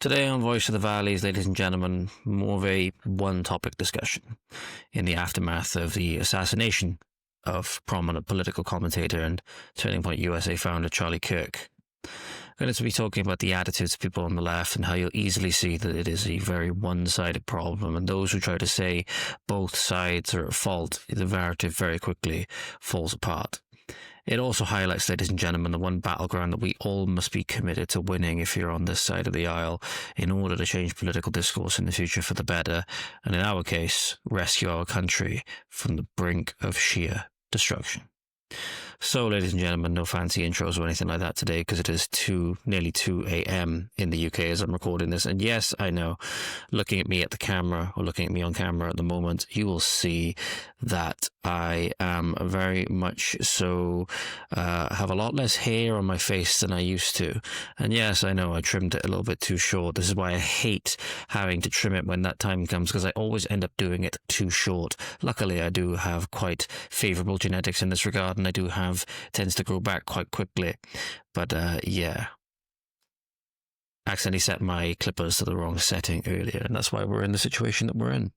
Today on Voice of the Valleys, ladies and gentlemen, more of a one-topic discussion in the aftermath of the assassination of prominent political commentator and Turning Point USA founder Charlie Kirk. I'm going to be talking about the attitudes of people on the left and how you'll easily see that it is a very one-sided problem, and those who try to say both sides are at fault, the narrative very quickly falls apart. It also highlights, ladies and gentlemen, the one battleground that we all must be committed to winning if you're on this side of the aisle in order to change political discourse in the future for the better, and in our case, rescue our country from the brink of sheer destruction. So, ladies and gentlemen, no fancy intros or anything like that today, because it is nearly 2 a.m. in the UK as I'm recording this. And yes, I know, looking at me at the camera, or looking at me on camera at the moment, you will see that I am very much so, have a lot less hair on my face than I used to. And yes, I know I trimmed it a little bit too short. This is why I hate having to trim it when that time comes, because I always end up doing it too short. Luckily, I do have quite favorable genetics in this regard, and I do have tends to grow back quite quickly, but yeah, accidentally set my clippers to the wrong setting earlier, and that's why we're in the situation that we're in.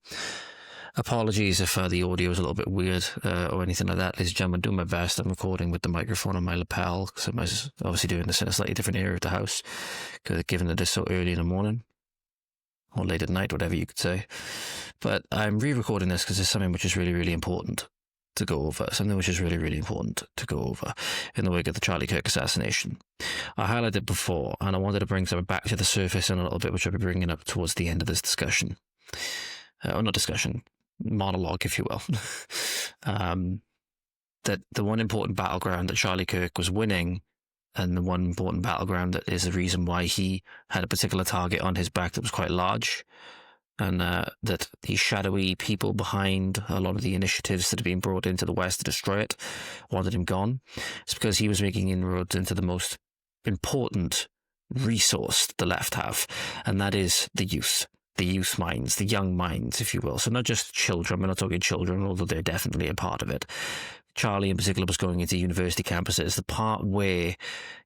Apologies if the audio is a little bit weird or anything like that, ladies and gentlemen. Do my best. I'm recording with the microphone on my lapel because I'm obviously doing this in a slightly different area of the house, given that it's so early in the morning or late at night, whatever you could say. But I'm re-recording this because it's something which is really, really important to go over, something which is really, really important to go over in the wake of the Charlie Kirk assassination. I highlighted it before, and I wanted to bring something back to the surface in a little bit, which I'll be bringing up towards the end of this discussion. Or not discussion, monologue, if you will. That the one important battleground that Charlie Kirk was winning, and the one important battleground that is the reason why he had a particular target on his back that was quite large, and that the shadowy people behind a lot of the initiatives that have been brought into the West to destroy it wanted him gone. It's because he was making inroads into the most important resource the left have, and that is the youth minds, the young minds, if you will. So not just children, we're not talking children, although they're definitely a part of it. Charlie in particular was going into university campuses, the part where,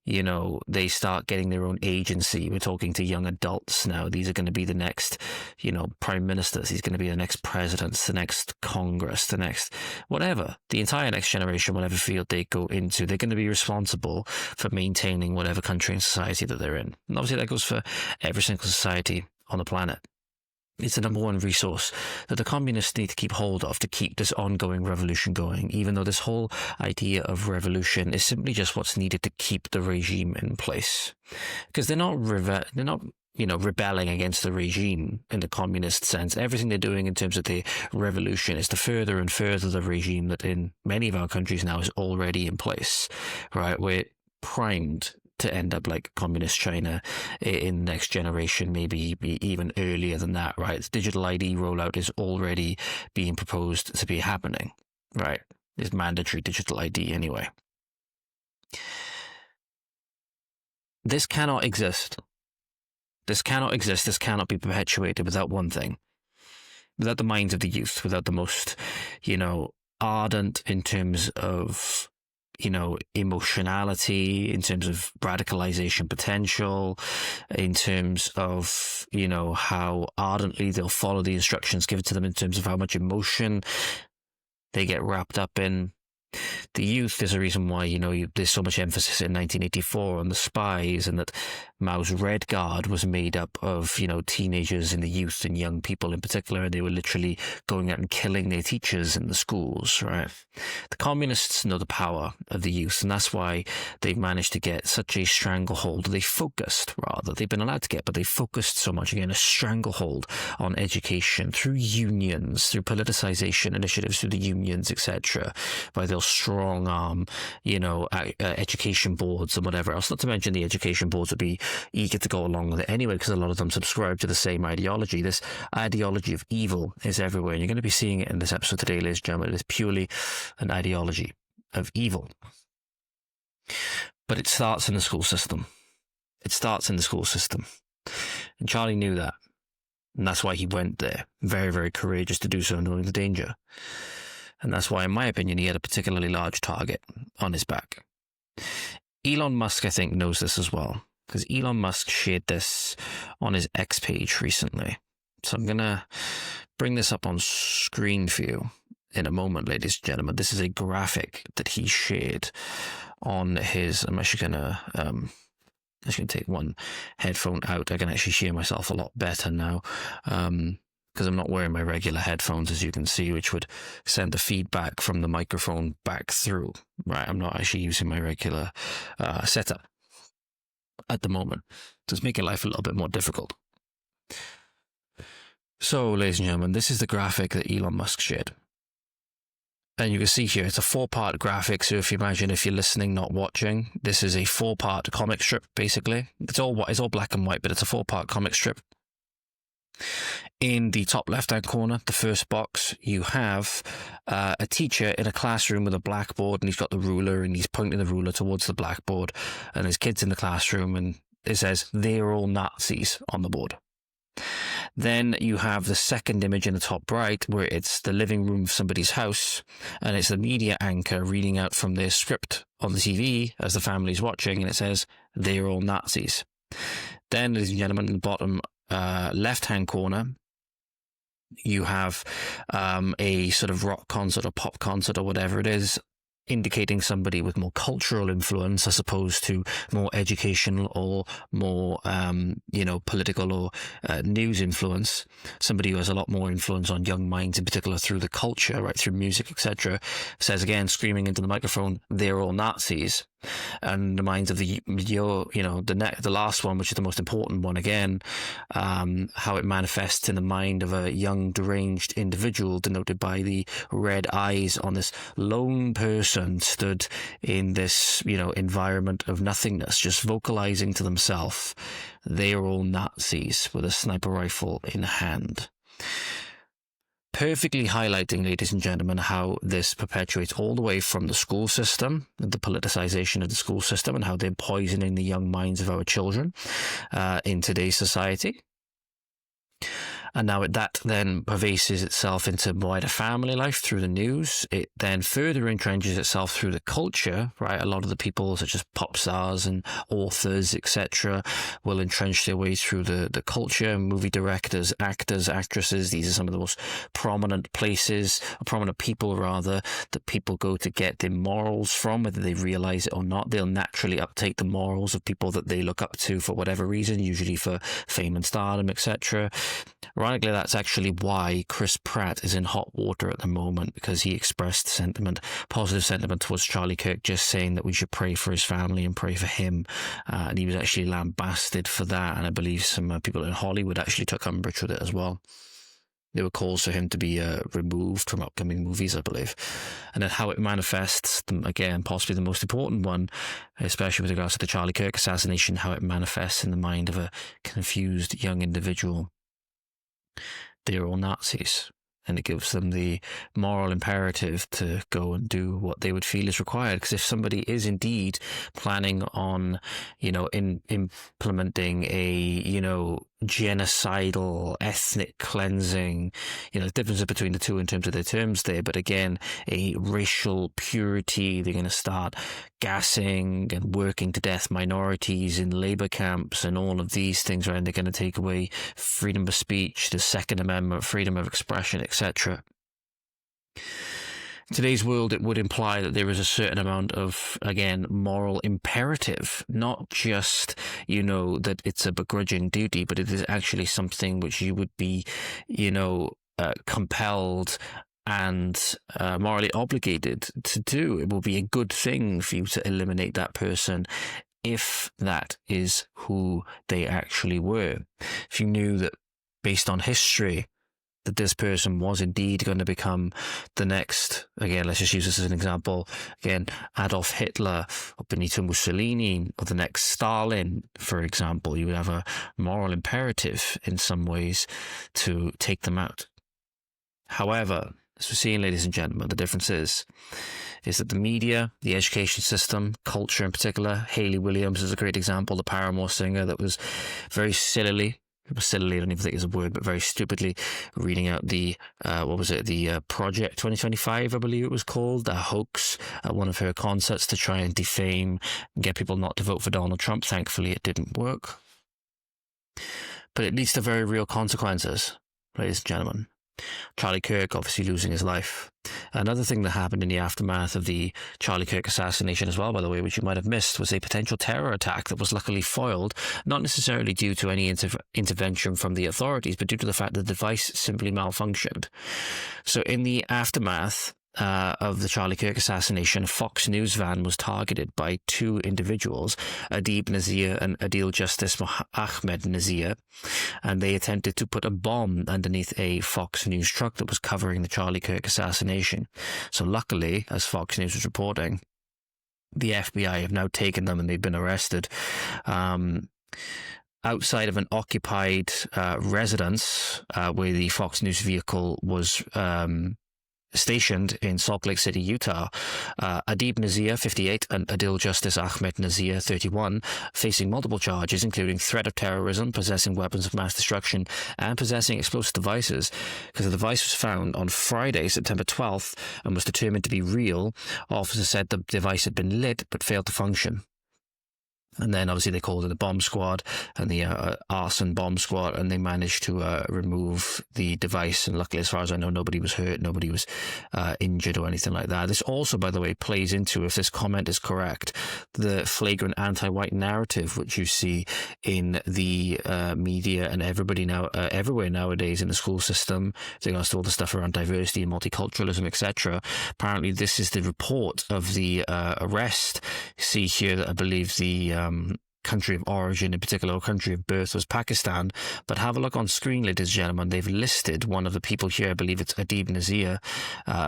you know, they start getting their own agency. We're talking to young adults now. These are going to be the next, you know, prime ministers. He's going to be the next presidents, the next Congress, the next whatever, the entire next generation, whatever field they go into. They're going to be responsible for maintaining whatever country and society that they're in. And obviously that goes for every single society on the planet. It's the number one resource that the communists need to keep hold of to keep this ongoing revolution going, even though this whole idea of revolution is simply just what's needed to keep the regime in place. Because they're not rebelling against the regime in the communist sense. Everything they're doing in terms of the revolution is to further and further the regime that in many of our countries now is already in place, right? We're primed to end up like communist China in the next generation, maybe even earlier than that, right? The digital ID rollout is already being proposed to be happening, right? It's mandatory digital ID anyway. This cannot exist. This cannot exist. This cannot be perpetuated without one thing. Without the minds of the youth, without the most, ardent in terms of emotionality, in terms of radicalization potential, in terms of, how ardently they'll follow the instructions given to them, in terms of how much emotion they get wrapped up in. The youth is a reason why, there's so much emphasis in 1984 on the spies, and that Mao's Red Guard was made up of, teenagers and the youth and young people in particular, and they were literally going out and killing their teachers in the schools, right? The communists know the power of the youth, and that's why they've managed to get such a stranglehold. They've been allowed to get, but they focused so much, again, a stranglehold on education through unions, through politicization initiatives, through the unions, etc., by they'll strong arm, education boards and whatever else. Not to mention the education boards would be eager to go along with it anyway, because a lot of them subscribe to the same ideology. This ideology of evil is everywhere, and you're going to be seeing it in this episode today, ladies and gentlemen. It is purely an ideology of evil. But it starts in the school system. And Charlie knew that. And that's why he went there. Very, very courageous to do so, knowing the danger. And that's why, in my opinion, he had a particularly large target on his back. Elon Musk, I think, knows this as well, because Elon Musk shared this on his X page recently. So I'm going to bring this up on screen for you in a moment, ladies and gentlemen. This is a graphic that he shared on his... I'm actually going to take one headphone out. I can actually hear myself a lot better now, because I'm not wearing my regular headphones, as you can see, which would send the feedback from the microphone back through. Right, I'm not actually using my regular setup at the moment. So it's making life a little bit more difficult. So, ladies and gentlemen, this is the graphic that Elon Musk shared. And you can see here, it's a 4-part graphic. So if you imagine, if you're listening, not watching, this is a 4-part comic strip, basically. It's all black and white, but it's a 4-part comic strip. In the top left-hand corner, the first box, you have a teacher in a classroom with a blackboard, and he's got the ruler, and he's pointing the ruler towards the blackboard, and there's kids in the classroom, and it says, "They're all Nazis" on the board. Then you have the second image in the top right, where it's the living room of somebody's house, and it's the media anchor reading out from their script on the TV as the family's watching, and it says, "They're all Nazis." Then, ladies and gentlemen, in the bottom left-hand corner, you have a sort of rock concert or pop concert or whatever it is, indicating somebody with more cultural influence as opposed to more educational or more, political or news influence. Somebody who has a lot more influence on young minds, in particular through the culture, right, through music, etc., says again, screaming into the microphone, "They're all Nazis." And the minds of the last one, which is the most important one again, how it manifests in the mind of a young deranged individual, denoted by the red eyes on this lone person stood in this, environment of nothingness, just vocalizing to themselves, "They're all Nazis," with a sniper rifle in hand. Perfectly highlighting, ladies and gentlemen, how this perpetuates all the way from the school system, the politicization of the school system, and how they're poisoning the young minds of our children in today's society. And now that then pervades itself into wider family life through the news. It then further entrenches itself through the culture, right? A lot of the people, such as pop stars and authors, etc., will entrench their way through the culture. Movie directors, actors, actresses, these are some of the most prominent places, or prominent people rather, that people go to get their morals from, whether they realize it or not. They'll naturally uptake the morals of people that they look up to for whatever reason, usually for fame and stardom, etc. Ironically, that's actually why Chris Pratt is in hot water at the moment, because he expressed positive sentiment towards Charlie Kirk, just saying that we should pray for his family and pray for him. And he was actually lambasted for that. And I believe some people in Hollywood actually took umbrage with it as well. There were calls for him to be removed from upcoming movies, I believe. And then how it manifests, again, possibly the most important one, especially with regards to the Charlie Kirk assassination, how it manifests in the mind of a confused young individual. They're all Nazis. And it gives them the moral imperative to go and do what they would feel is required. Because if somebody is indeed planning on, implementing a, genocidal, ethnic cleansing, the difference between the two in terms of their terms there, but again, a racial purity, they're going to start gassing and working to death minorities in labor camps and all of these things, right? And they're going to take away freedom of speech, the Second Amendment, freedom of expression, etc. In today's world, it would imply that there is a certain amount of, again, moral imperative, not just, that it's a begrudging duty, but it is actually something which you would be, compelled and morally obligated to do. It will be a good thing for you to eliminate that person if that is who they actually were. If you knew that based on history, that this person was indeed going to become the next, again, let's just use this as an example, again, Adolf Hitler or Benito Mussolini or the next Stalin, for example, you would have a moral imperative in some ways to take them out. However, as we're seeing, ladies and gentlemen, the difference is that the media, the education system, culture in particular, Hayley Williams is a great example, the Paramore singer that was very sillily, I don't even think it's a word, but very stupidly reading out the Project 2025, I believe it was called, a hoax at one of her concerts to try and defame and get people not to vote for Donald Trump. Thankfully, it didn't work. but it leads to very real consequences, ladies and gentlemen. Charlie Kirk obviously losing his life. Another thing that happened in the aftermath of the Charlie Kirk assassination as well, by the way, which you might have missed, was a potential terror attack that was luckily foiled, not necessarily due to any intervention from the authorities, but due to the fact that the device simply malfunctioned. So in the aftermath of the Charlie Kirk assassination, a Fox News van was targeted by two individuals, Adib Nazir and Adil Justice Ahmed Nazir, and they attempted to put a bomb underneath a Fox News truck that was covering the Charlie Kirk assassination. So luckily, as Fox News was reporting, the FBI have now taken them and they've been arrested. Outside of an occupied residence where the Fox News vehicle was stationed in Salt Lake City, Utah, Adib Nazir, 58, and Adil Justice Ahmed Nazir, 31, facing multiple charges, including threat of terrorism, possessing weapons of mass destruction, and possessing explosive devices, because the device was found on Friday, September 12th, and was determined to be real. Officers said the device had been lit but failed to function. And then obviously they called it the bomb squad and the arson bomb squad, and they managed to remove the device. And luckily, as far as I know, nobody was hurt, nobody was injured or anything like that. This also, by the way, plays into, if this comment is correct, the flagrant anti-white narrative which you see in the media and everybody now, everywhere nowadays in the school system, with regards to all the stuff around diversity and multiculturalism, etc. Apparently, this is the report of the arrest. You see here that I believe the country of origin, in particular, or country of birth, was Pakistan. But have a look on screen, ladies and gentlemen. They've listed one of the people here. I believe it's Adib Nazir.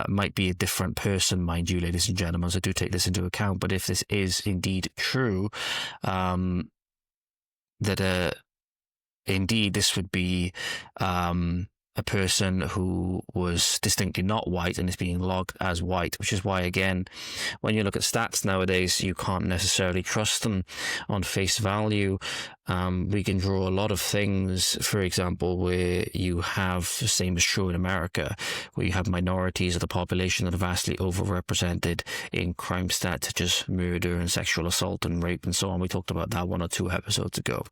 Might be a different person, mind you, ladies and gentlemen, so do take this into account. But if this is indeed true, that indeed this would be a person who was distinctly not white and is being logged as white, which is why, again, when you look at stats nowadays, you can't necessarily trust them on face value. We can draw a lot of things, for example, where you have, the same is true in America, where you have minorities of the population that are vastly overrepresented in crime stats such as murder and sexual assault and rape and so on. We talked about that 1 or 2 episodes ago.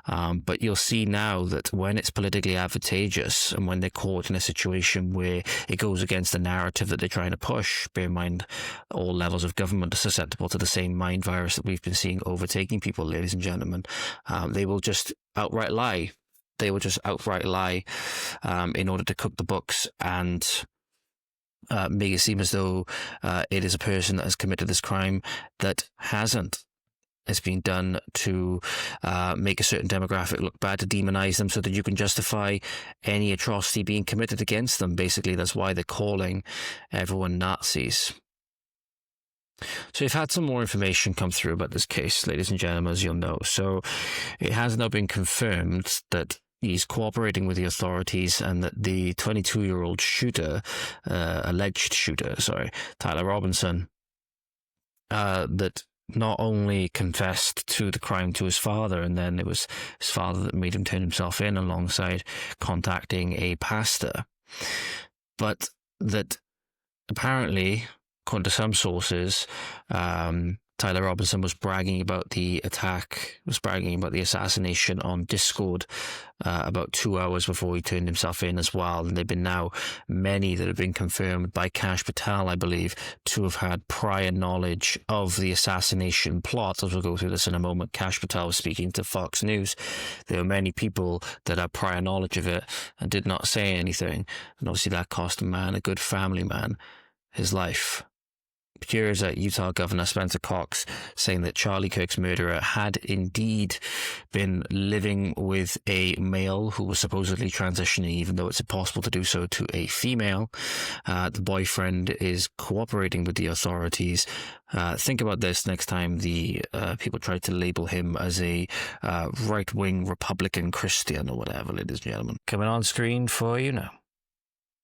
But you'll see now that when it's politically advantageous and when they're caught in a situation where it goes against the narrative that they're trying to push, bear in mind all levels of government are susceptible to the same mind virus that we've been seeing overtaking people, ladies and gentlemen. They will just outright lie. They will just outright lie in order to cook the books and make it seem as though it is a person that has committed this crime that hasn't. It's been done to make a certain demographic look bad, to demonize them so that you can justify any atrocity being committed against them. Basically, that's why they're calling everyone Nazis. So you've had some more information come through about this case, ladies and gentlemen, as you'll know. So it has now been confirmed that he's cooperating with the authorities and that the 22-year-old shooter, alleged shooter, Tyler Robinson, that not only confessed to the crime to his father, and then it was his father that made him turn himself in alongside contacting a pastor, but that apparently, according to some sources, Tyler Robinson was bragging about the attack, was bragging about the assassination on Discord about 2 hours before he turned himself in as well. And there have been now many that have been confirmed by Kash Patel, I believe, to have had prior knowledge of the assassination plot. As we'll go through this in a moment, Kash Patel was speaking to Fox News. There are many people that had prior knowledge of it and did not say anything. And obviously that cost a man, a good family man, his life. Here is Utah Governor Spencer Cox saying that Charlie Kirk's murderer had indeed been living with a male who was supposedly transitioning, even though it's impossible to do so, to a female. The boyfriend is cooperating with the authorities. Think about this next time the people try to label him as a right-wing Republican Christian or whatever, ladies and gentlemen. Coming on screen for you now.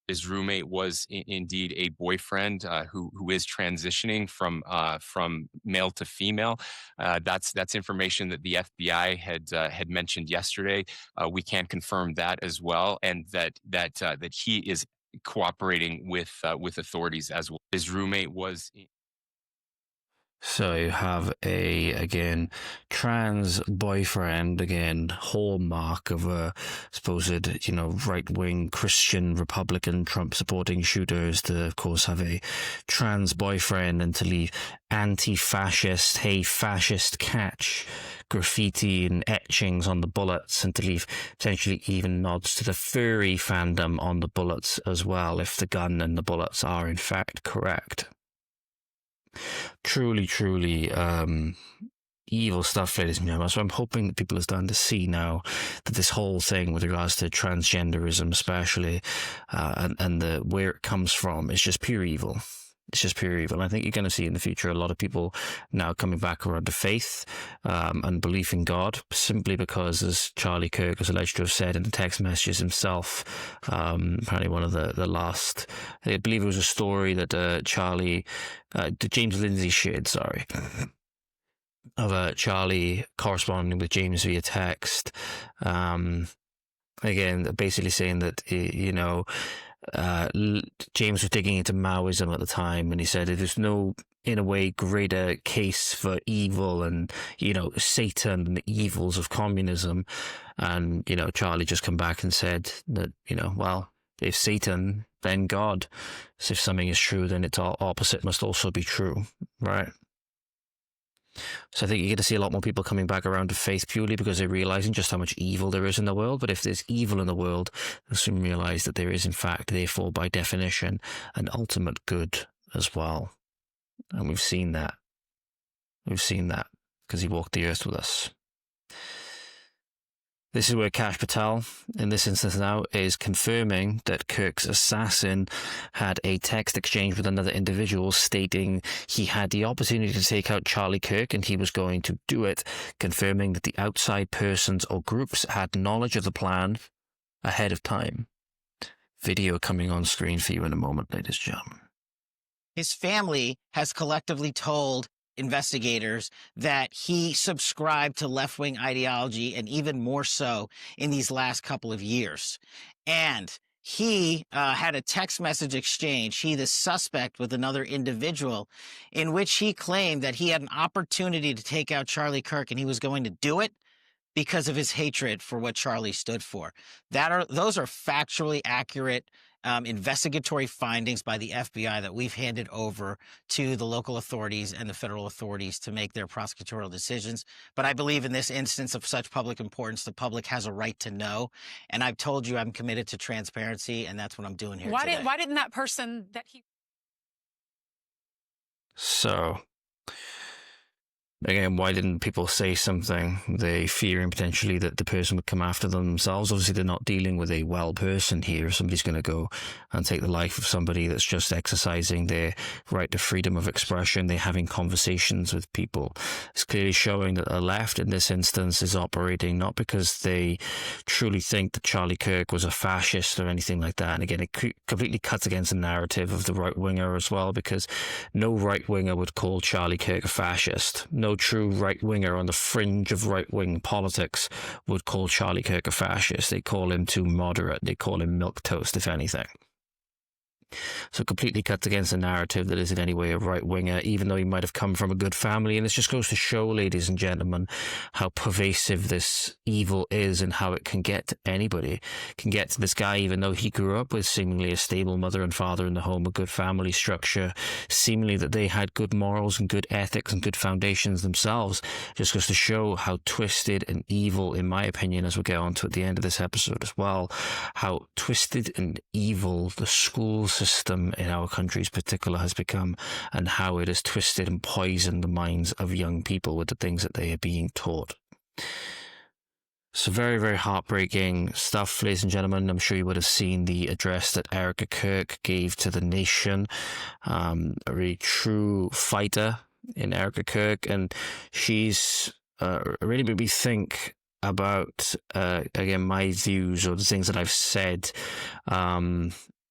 His roommate was indeed a boyfriend who is transitioning from male to female. That's information that the FBI had mentioned yesterday. We can confirm that as well, and that he is cooperating with authorities as well. His roommate was. So you have again, trans boyfriend, again, hallmark of a supposed, right-wing Christian Republican Trump supporting shooters to, of course, have a trans boyfriend and to leave anti-fascist, hey, fascist catch graffiti and etchings on the bullets, and to leave potentially even nods to the furry fandom on the bullets as well, if the gun and the bullets are in fact correct. Truly, truly evil stuff, ladies and gentlemen. So I'm hoping that people are starting to see now that this whole thing with regards to transgenderism, especially, and the where it comes from, is just pure evil. It's just pure evil. And I think you're going to see in the future a lot of people now coming back around to faith and belief in God, simply because, as Charlie Kirk is alleged to have said in the text messages himself, apparently one of the last, I believe it was a story that James Lindsay shared, of Charlie corresponding with James via text. Again, basically saying that, James was digging into Maoism at the time, and he said there's no, in a way, greater case for evil and, Satan and the evils of communism. And, Charlie just come back and said that, well, if Satan, then God. So if something is true, then its opposite must also be true, right? So I think you're going to see a lot more people coming back around to faith purely because they're realizing just how much evil there is in the world. But if there's evil in the world, they'll soon realize that there is, in fact, therefore, by definition, an ultimate good as well. And we've seen that. We've seen that because he walked the earth with us. This is where Kash Patel, in this instance now, is confirming that Kirk's assassin had a text exchange with another individual stating he had the opportunity to take out Charlie Kirk and he was going to do it, confirming that the outside persons or groups had knowledge of the plan ahead of time. Video coming on screen for you in a moment, ladies and gentlemen. His family has collectively told investigators that he subscribed to left-wing ideology, and even more so in these last couple of years. And he had a text message exchange, he, the suspect, with another individual, in which he claimed that he had an opportunity to take out Charlie Kirk and he was going to do it because of his hatred for what Charlie stood for. Those are factually accurate investigatory findings by the FBI that we've handed over to the local authorities and the federal authorities to make their prosecutorial decisions. But I believe in this instance of such public importance, the public has a right to know. And I've told you I'm committed to transparency, and that's what I'm doing here today. Why didn't that person that he... So, again, why didn't people say something? They fearing potentially that the person would come after themselves. Obviously, they're not dealing with a well person here. Somebody's going to go and take the life of somebody that's just exercising their right to freedom of expression. They're having conversations with people. It's clearly showing that the left in this instance is operating not because they truly think that Charlie Kirk was a fascist or anything like that. And again, it completely cuts against the narrative of the right-winger as well, because no right-winger would call Charlie Kirk a fascist. No true right-winger on the fringe of right-wing politics would call Charlie Kirk a fascist. They call him too moderate. They call him milquetoast, if anything. So completely cuts against the narrative that is in any way a right-winger, even though he might have come from a good family. And this just goes to show, ladies and gentlemen, how pervasive this evil is and how it can get to anybody. It can get to this guy, even though he grew up with seemingly a stable mother and father in the home, a good family structure, seemingly that they had good morals and good ethics and good foundations themselves. It just goes to show how twisted and evil, in my opinion, as we'll get on to at the end of this episode as well, how twisted and evil the school system in our country's particular has become, and how it has twisted and poisoned the minds of young people with the things that they are being taught. So very, very heartbreaking stuff, ladies and gentlemen. I'm sure you would have seen the address that Erica Kirk gave to the nation. A really true fighter in Erica Kirk, and she's really made me think about, again, my views or the things that I've said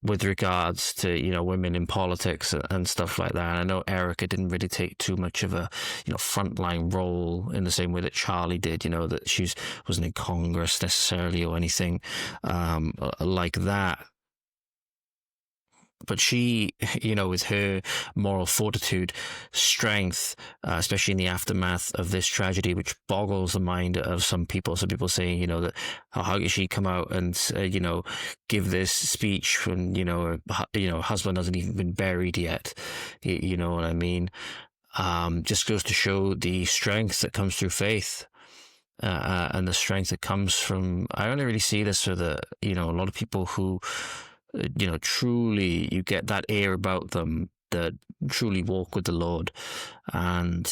with regards to, women in politics and stuff like that. And I know Erica didn't really take too much of a, frontline role in the same way that Charlie did, that she wasn't in Congress necessarily or anything like that. But she, with her moral fortitude, strength, especially in the aftermath of this tragedy, which boggles the mind of some people. Some people saying, that how could she come out and, give this speech when, her husband hasn't even been buried yet. You know what I mean? Just goes to show the strength that comes through faith. And the strength that comes from, I only really see this for a lot of people who, truly, you get that air about them that truly walk with the Lord. And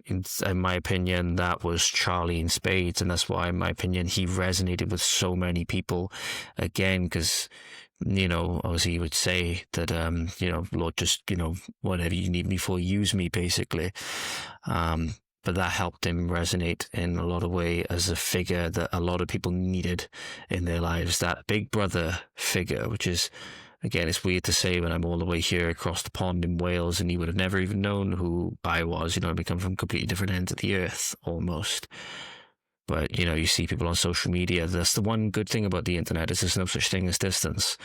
in my opinion, that was Charlie in spades. And that's why, in my opinion, he resonated with so many people again, because, obviously he would say that, Lord, just, whatever you need me for, use me, basically. But that helped him resonate in a lot of ways as a figure that a lot of people needed in their lives. That big brother figure, which is, again, it's weird to say when I'm all the way here across the pond in Wales and he would have never even known who I was. We come from completely different ends of the earth, almost. But, you see people on social media. That's the one good thing about the internet is there's no such thing as distance.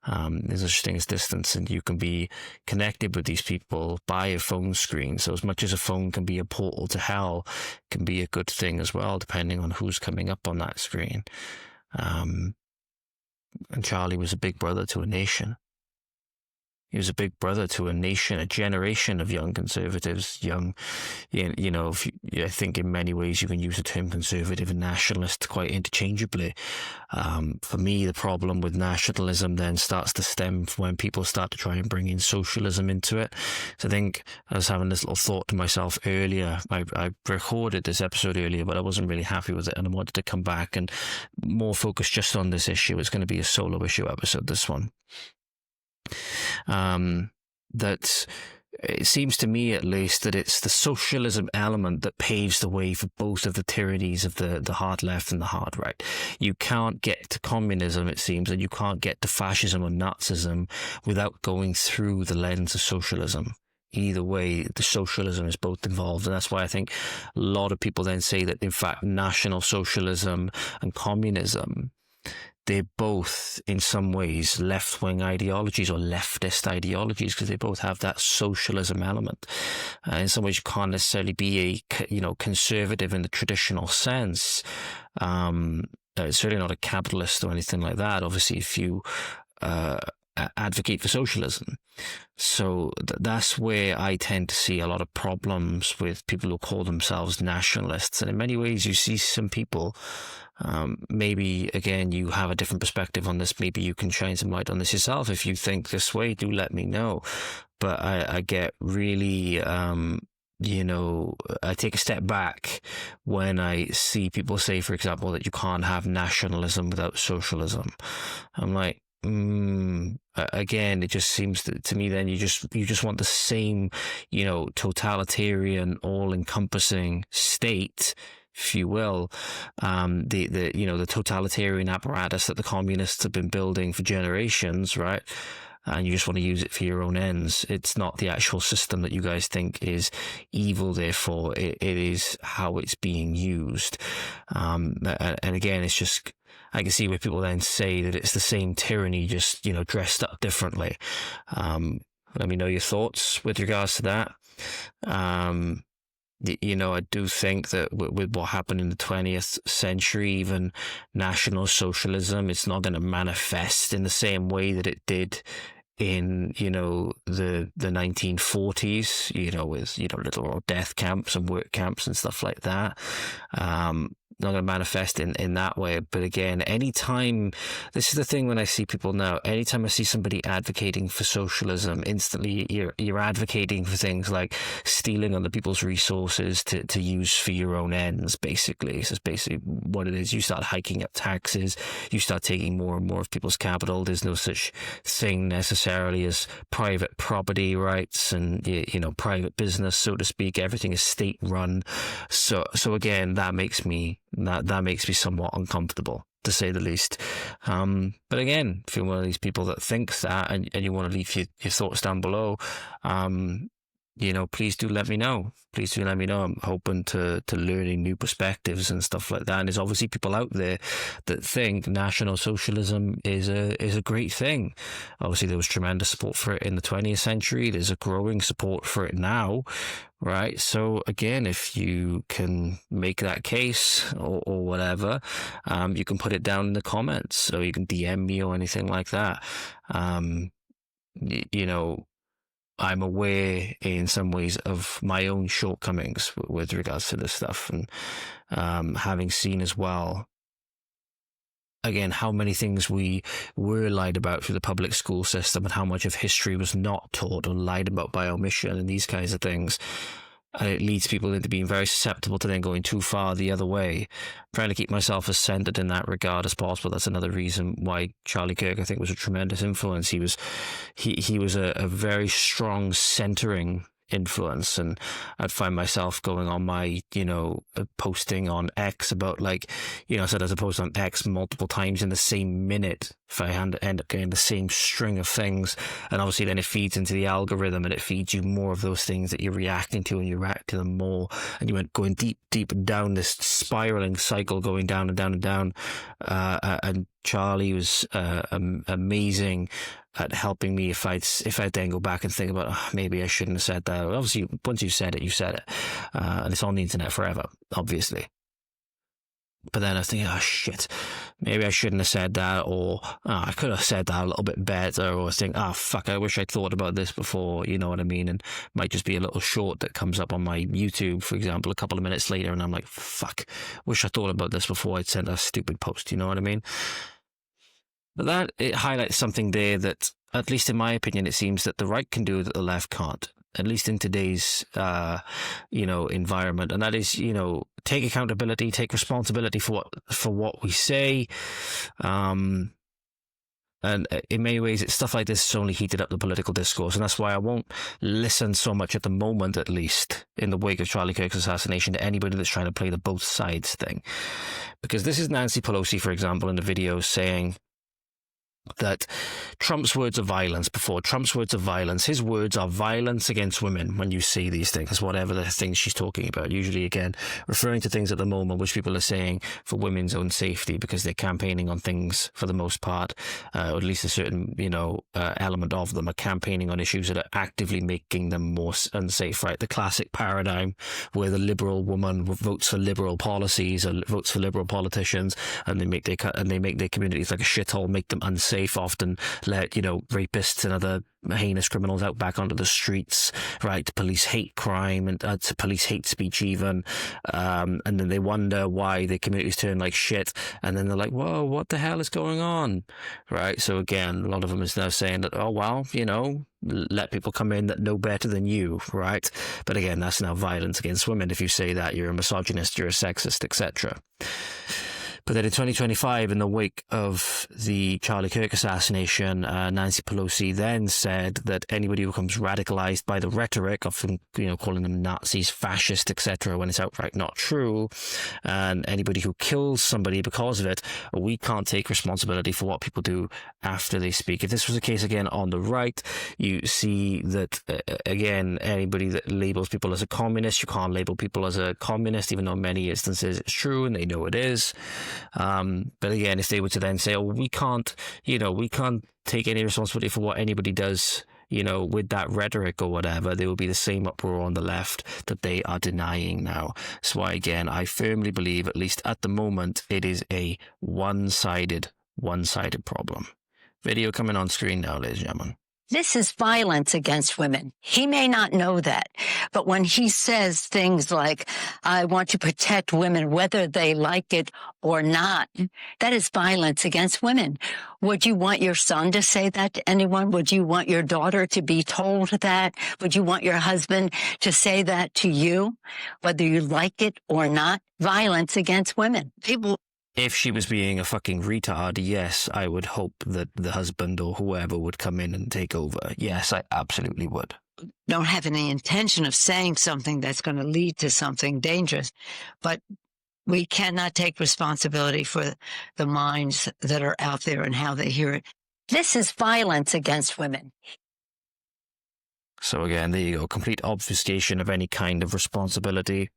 There's no such thing as distance, and you can be connected with these people by a phone screen. So as much as a phone can be a portal to hell, it can be a good thing as well, depending on who's coming up on that screen. And Charlie was a big brother to a nation. He was a big brother to a nation, a generation of young conservatives, I think in many ways you can use the term conservative and nationalist quite interchangeably. For me, the problem with nationalism then starts to stem from when people start to try and bring in socialism into it. So I think I was having this little thought to myself earlier. I recorded this episode earlier, but I wasn't really happy with it, and I wanted to come back and more focus just on this issue. It's going to be a solo issue episode, this one. That it seems to me, at least, that it's the socialism element that paves the way for both of the tyrannies of the hard left and the hard right. You can't get to communism, it seems, and you can't get to fascism or Nazism without going through the lens of socialism. Either way, the socialism is both involved. And that's why I think a lot of people then say that, in fact, National Socialism and communism, they're both, in some ways, left-wing ideologies or leftist ideologies, because they both have that socialism element. In some ways, you can't necessarily be a, conservative in the traditional sense. It's certainly not a capitalist or anything like that. Obviously, if you advocate for socialism. So that's where I tend to see a lot of problems with people who call themselves nationalists. And in many ways, you see some people, maybe, again, you have a different perspective on this. Maybe you can shine some light on this yourself. If you think this way, do let me know. But I get really... I take a step back when I see people say, for example, that you can't have nationalism without socialism. I'm like, again, it just seems to me then you just want the same, totalitarian, all-encompassing state, if you will, the totalitarian apparatus that the communists have been building for generations, right? And you just want to use it for your own ends. It's not the actual system that you guys think is evil, therefore it is how it's being used. And again, it's just, I can see where people then say that it's the same tyranny, just, dressed up differently. Let me know your thoughts with regards to that. I do think that with what happened in the 20th century, even National Socialism, it's not going to manifest in the same way that it did in, the 1940s, with, little death camps and work camps and stuff like that. Not going to manifest in that way. But again, anytime, this is the thing when I see people now, anytime I see somebody advocating for socialism, instantly you're advocating for things like stealing other people's resources to use for your own ends, basically. So it's basically what it is. You start hiking up taxes, you start taking more and more of people's capital. There's no such thing necessarily as private property rights and, private business, so to speak. Everything is state run. So again, that makes me somewhat uncomfortable, to say the least. But again, if you're one of these people that thinks that and you want to leave your thoughts down below, please do let me know. Please do let me know. I'm open to learning new perspectives and stuff like that. And there's obviously people out there that think National Socialism is a great thing. Obviously, there was tremendous support for it in the 20th century. There's a growing support for it now, right? So again, if you can make that case or whatever, you can put it down in the comments, so you can DM me or anything like that. I'm aware in some ways of my own shortcomings with regards to this stuff, and having seen as well, again, how many things we were lied about through the public school system and how much of history was not taught or lied about by omission and these kinds of things. And it leads people into being very susceptible to then going too far the other way. I'm trying to keep myself as centered in that regard as possible. That's another reason why Charlie Kirk, I think, was a tremendous influence. He was a very strong centering influence, and I'd find myself going on my posting on X about so as opposed on X multiple times in the same minute if I end up getting the same string of things, and obviously then it feeds into the algorithm and it feeds you more of those things that you're reacting to, and you react to them more, and you went going deep down this spiraling cycle, going down and down and down, and Charlie was amazing at helping me if I then go back and think about maybe I shouldn't have said that. Obviously, once you've said it, and it's on the internet forever, obviously. But then I think, shit, maybe I shouldn't have said that, or I could have said that a little bit better, or I think, fuck, I wish I'd thought about this before, you know what I mean? And it might just be a little short that comes up on my YouTube, for example, a couple of minutes later, and I'm like, fuck, wish I thought about this before I'd sent a stupid post, you know what I mean? But it highlights something there that, at least in my opinion, it seems that the right can do that the left can't, at least in today's, environment. And that is, take accountability, take responsibility for what we say. And in many ways, it's stuff like this has only heated up the political discourse. And that's why I won't listen so much at the moment, at least, in the wake of Charlie Kirk's assassination, to anybody that's trying to play the both sides thing. Because this is Nancy Pelosi, for example, in the video saying that Trump's words are violence before. Trump's words are violence. His words are violence against women when you see these things, whatever the things she's talking about. Usually, again, referring to things at the moment which people are saying for women's own safety because they're campaigning on things for the most part, or at least a certain, element of them are campaigning on issues that are actively making them more unsafe, right? The classic paradigm where the liberal woman votes for liberal policies or votes for liberal politicians, and they make their communities like a shithole, make them unsafe, often let rapists and other heinous criminals out back onto the streets, right, to police hate crime and to police hate speech even, and then they wonder why their communities turn like shit, and then they're like, whoa, what the hell is going on, right? So again, a lot of them is now saying that, oh well, let people come in that know better than you, right? But again, that's now violence against women. If you say that, you're a misogynist, you're a sexist, etc. But then in 2025, in the wake of the Charlie Kirk assassination, Nancy Pelosi then said that anybody who becomes radicalized by the rhetoric, often calling them Nazis, fascist, etc., when it's outright not true, and anybody who kills somebody because of it, we can't take responsibility for what people do after they speak. If this was the case again on the right, you see that, again, anybody that labels people as a communist, you can't label people as a communist, even though in many instances it's true and they know it is. But again, if they were to then say, we can't take any responsibility for what anybody does, with that rhetoric or whatever, there will be the same uproar on the left that they are denying now. That's why, again, I firmly believe, at least at the moment, it is a one-sided problem. Video coming on screen now, ladies and gentlemen. This is violence against women. He may not know that, but when he says things like, I want to protect women whether they like it or not, that is violence against women. Would you want your son to say that to anyone? Would you want your daughter to be told that? Would you want your husband to say that to you, whether you like it or not? Violence against women. If she was being a fucking retard, yes, I would hope that the husband or whoever would come in and take over. Yes, I absolutely would. Don't have any intention of saying something that's going to lead to something dangerous, but we cannot take responsibility for the minds that are out there and how they hear it. This is violence against women. So again, there you go, complete obfuscation of any kind of responsibility.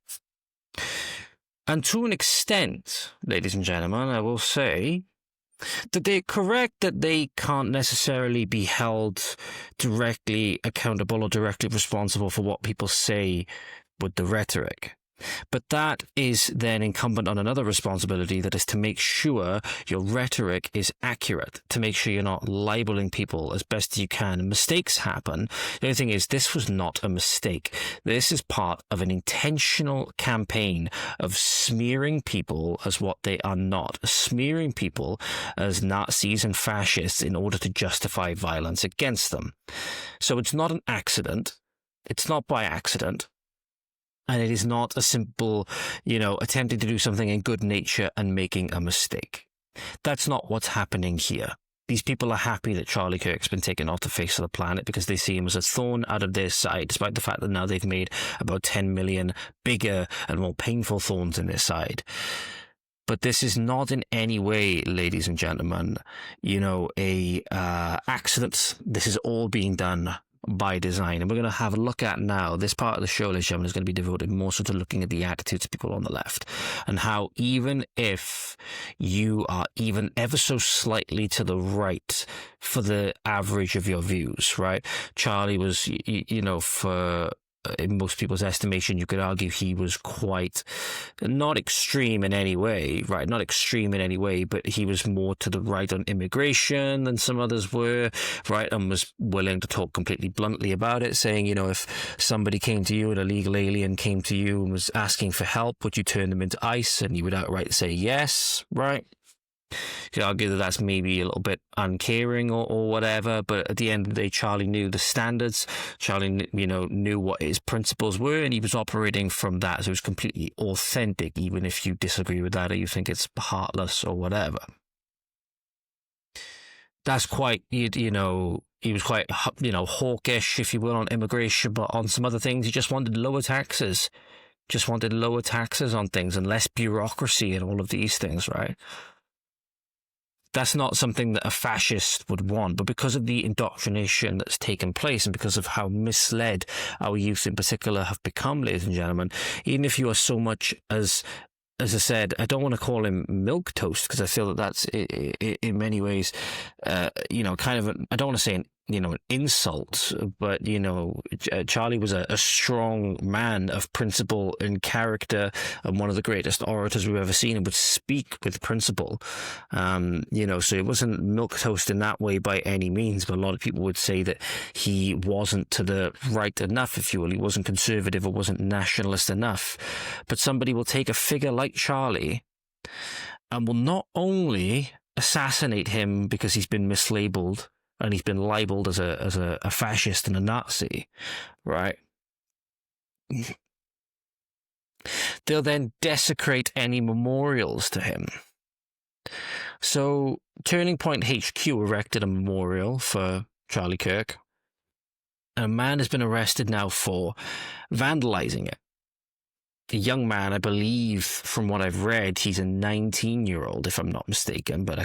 And to an extent, ladies and gentlemen, I will say that they're correct that they can't necessarily be held directly accountable or directly responsible for what people say with the rhetoric. But that is then incumbent on another responsibility, that is to make sure your rhetoric is accurate, to make sure you're not libeling people as best you can. Mistakes happen. The only thing is, this was not a mistake. This is part of an intentional campaign of smearing people as what they are not, smearing people as Nazis and fascists in order to justify violence against them. So it's not an accident. It's not by accident. And it is not a simple, attempting to do something in good nature and making a mistake. That's not what's happening here. These people are happy that Charlie Kirk's been taken off the face of the planet because they see him as a thorn out of their side, despite the fact that now they've made about 10 million bigger and more painful thorns in their side. But this is not in any way, ladies and gentlemen, a accident. This is all being done by design. And we're going to have a look at now, this part of the show, ladies and gentlemen, is going to be devoted more so to looking at the attitudes of people on the left, and how even if you are even ever so slightly to the right for the average of your views, right? Charlie was, in most people's estimation, you could argue he was quite not extreme in any way, right? Not extreme in any way, but he was more to the right on immigration than some others were, right? And was willing to talk completely bluntly about it, saying, if somebody came to you, an illegal alien came to you and was asking for help, would you turn them into ICE? And you would outright say yes, right? You could argue that that's maybe a little bit uncaring or whatever, but at the end of the day, Charlie knew the standards. Charlie, knew what his principles were, and he was operating from that. So it was completely authentic, even if you disagree with that or you think it's heartless or whatever. That's quite, he was quite, hawkish, if you will, on immigration, but on some other things, he just wanted lower taxes. Just wanted lower taxes on things and less bureaucracy and all of these things, right? That's not something that a fascist would want, but because of the indoctrination that's taken place and because of how misled our youth in particular have become, ladies and gentlemen, even if you are so much as I said, I don't want to call him milquetoast because I feel that that's in many ways, kind of, I don't want to say an insult, but, Charlie was a strong man of principle and character and one of the greatest orators we've ever seen, and would speak with principle. So it wasn't milquetoast in that way by any means, but a lot of people would say that he wasn't to the right enough, if you will. He wasn't conservative or wasn't nationalist enough. But somebody will take a figure like Charlie and will not only assassinate him because he's been mislabeled and he's been labeled as a fascist and a Nazi, right? They'll then desecrate any memorials to him. So Turning Point HQ erected a memorial for Charlie Kirk. And a man has been arrested now for vandalizing it. A young man, I believe, from what I've read, he's a 19-year-old, if I'm not mistaken, but I